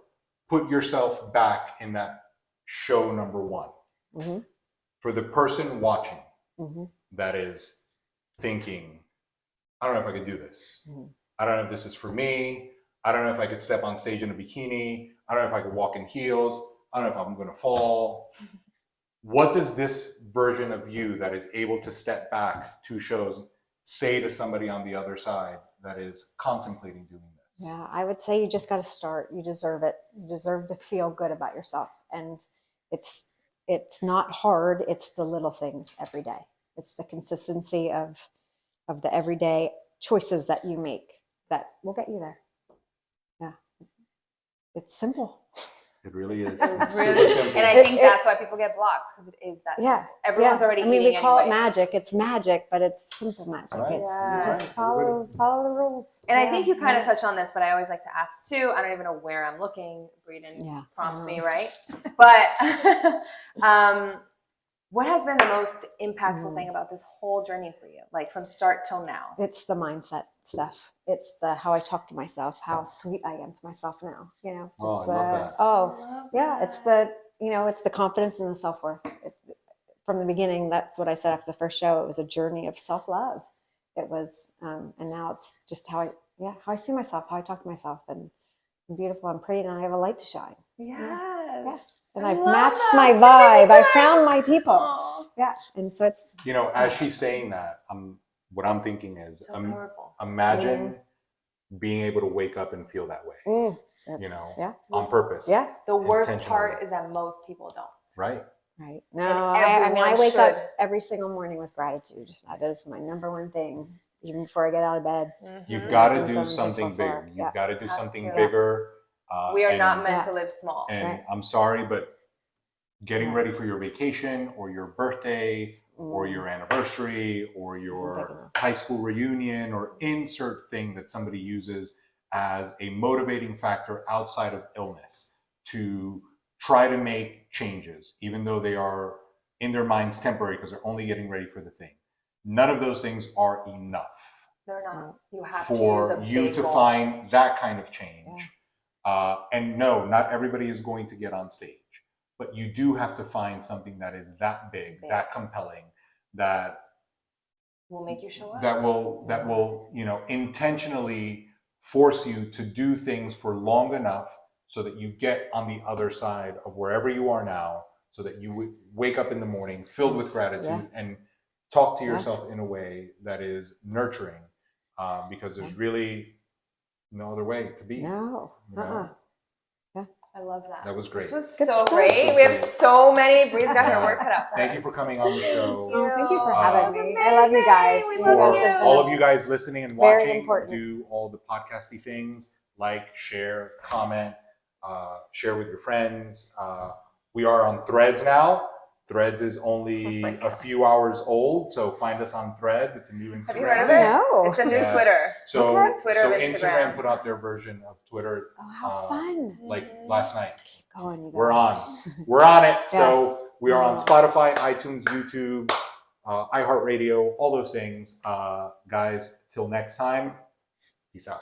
S1: put yourself back in that show number 1.
S2: Mm-hmm.
S1: For the person watching
S2: Mm-hmm.
S1: that is thinking, I don't know if I could do this.
S2: Mhm.
S1: I don't know if this is for me. I don't know if I could step on stage in a bikini. I don't know if I could walk in heels. I don't know if I'm going to fall. What does this version of you that is able to step back 2 shows say to somebody on the other side that is contemplating doing this?
S2: Yeah, I would say you just got to start. You deserve it. You deserve to feel good about yourself. And it's not hard. It's the little things every day. It's the consistency of the everyday choices that you make that will get you there. Yeah. It's simple.
S1: It really is.
S3: It
S1: It's
S3: really-
S1: super simple.
S3: And I think that's why people get blocked, because it is that
S2: Yeah.
S3: simple. Everyone's
S2: Yeah.
S3: already
S2: I mean,
S3: eating
S2: we call
S3: anyway.
S2: it magic. It's magic, but it's simple magic.
S1: Right.
S2: It's
S3: Yeah.
S2: just
S1: Right.
S2: follow the rules.
S3: And I
S2: Yeah.
S3: think you kind of
S2: Yeah.
S3: touched on this, but I always like to ask too. I don't even know where I'm looking. Breeden
S2: Yeah.
S3: prompts me, right? But what has been the most impactful thing about this whole journey for you, like from start till now?
S2: It's the mindset stuff. It's the how I talk to myself, how sweet I am to myself now. You know,
S1: Oh,
S2: just
S1: I love that.
S2: Oh, yeah, it's the it's the confidence and the self-worth. From the beginning, that's what I said after the first show. It was a journey of self-love. It was, and now it's just how I see myself, how I talk to myself, and I'm beautiful, I'm pretty, and I have a light to shine.
S3: Yes.
S2: And
S3: I
S2: I've
S3: love
S2: matched
S3: that.
S2: my
S3: So many
S2: vibe. I
S3: guys.
S2: found my people.
S3: Aw.
S2: Yeah. And so it's,
S1: You know, as she's saying that, what I'm thinking is,
S3: So powerful.
S1: imagine being able to wake up and feel that way, you know,
S2: yeah.
S1: on purpose.
S2: Yeah.
S3: The worst
S1: Intentionally.
S3: part is that most people don't.
S1: Right.
S2: Right. No,
S3: And
S2: I mean, I
S3: everyone
S2: wake up
S3: should.
S2: every single morning with gratitude. That is my number one thing, even before I get out of bed.
S1: You've got to
S2: Things
S1: do
S2: I'm
S1: something
S2: grateful for.
S1: big.
S2: Yeah.
S1: You've got to do
S3: Have
S1: something
S3: to.
S1: bigger.
S3: We are
S1: and-
S3: not meant
S2: Yeah.
S3: to live small.
S1: And
S2: Right.
S1: I'm sorry, but getting
S2: Yeah.
S1: ready for your vacation or your birthday or your anniversary or
S2: big
S1: your
S2: enough.
S1: high school reunion or insert thing that somebody uses as a motivating factor outside of illness to try to make changes, even though they are in their minds temporary because they're only getting ready for the thing. None of those things are enough
S3: They're not. You have to use
S1: for
S3: a
S1: you
S3: big
S1: to
S3: goal.
S1: find that kind of change. And no, not everybody is going to get on stage, but you do have to find something that is that big, that compelling, that
S3: Will make you show up.
S1: that will you know, intentionally force you to do things for long enough so that you get on the other side of wherever you are now, so that you wake up in the morning filled with gratitude and talk to yourself in a way that is nurturing, because there's really no other way to be.
S2: No.
S1: You know?
S3: I love that.
S1: That was great.
S3: This was
S2: Good
S3: so
S2: stuff.
S3: great.
S1: So
S3: We have
S1: great.
S3: so many. Bree's got her
S1: Yeah.
S3: work cut out for
S1: Thank
S3: her.
S1: you for coming on the show.
S2: Thank you for
S1: That
S2: having
S1: was
S2: me. I love you guys.
S3: We
S2: You
S3: love
S2: guys
S1: For
S2: have
S1: all
S2: been
S1: of you guys listening and
S2: very
S1: watching,
S2: important.
S1: do all the podcasty things, like, share, comment, share with your friends. We are on Threads now. Threads is only a few hours old, so find us on Threads. It's a new Instagram.
S3: Have you heard of
S1: thing.
S3: it?
S2: No.
S3: It's a new
S1: Yeah.
S3: Twitter.
S1: So,
S3: It's like Twitter
S1: so
S3: of Instagram.
S1: put out their version of Twitter
S2: Oh, how fun.
S1: like last night.
S2: Going, you guys.
S1: We're on. We're on it. So
S2: Yes.
S1: we are on Spotify, iTunes, YouTube, iHeartRadio, all those things. Guys, till next time, peace out.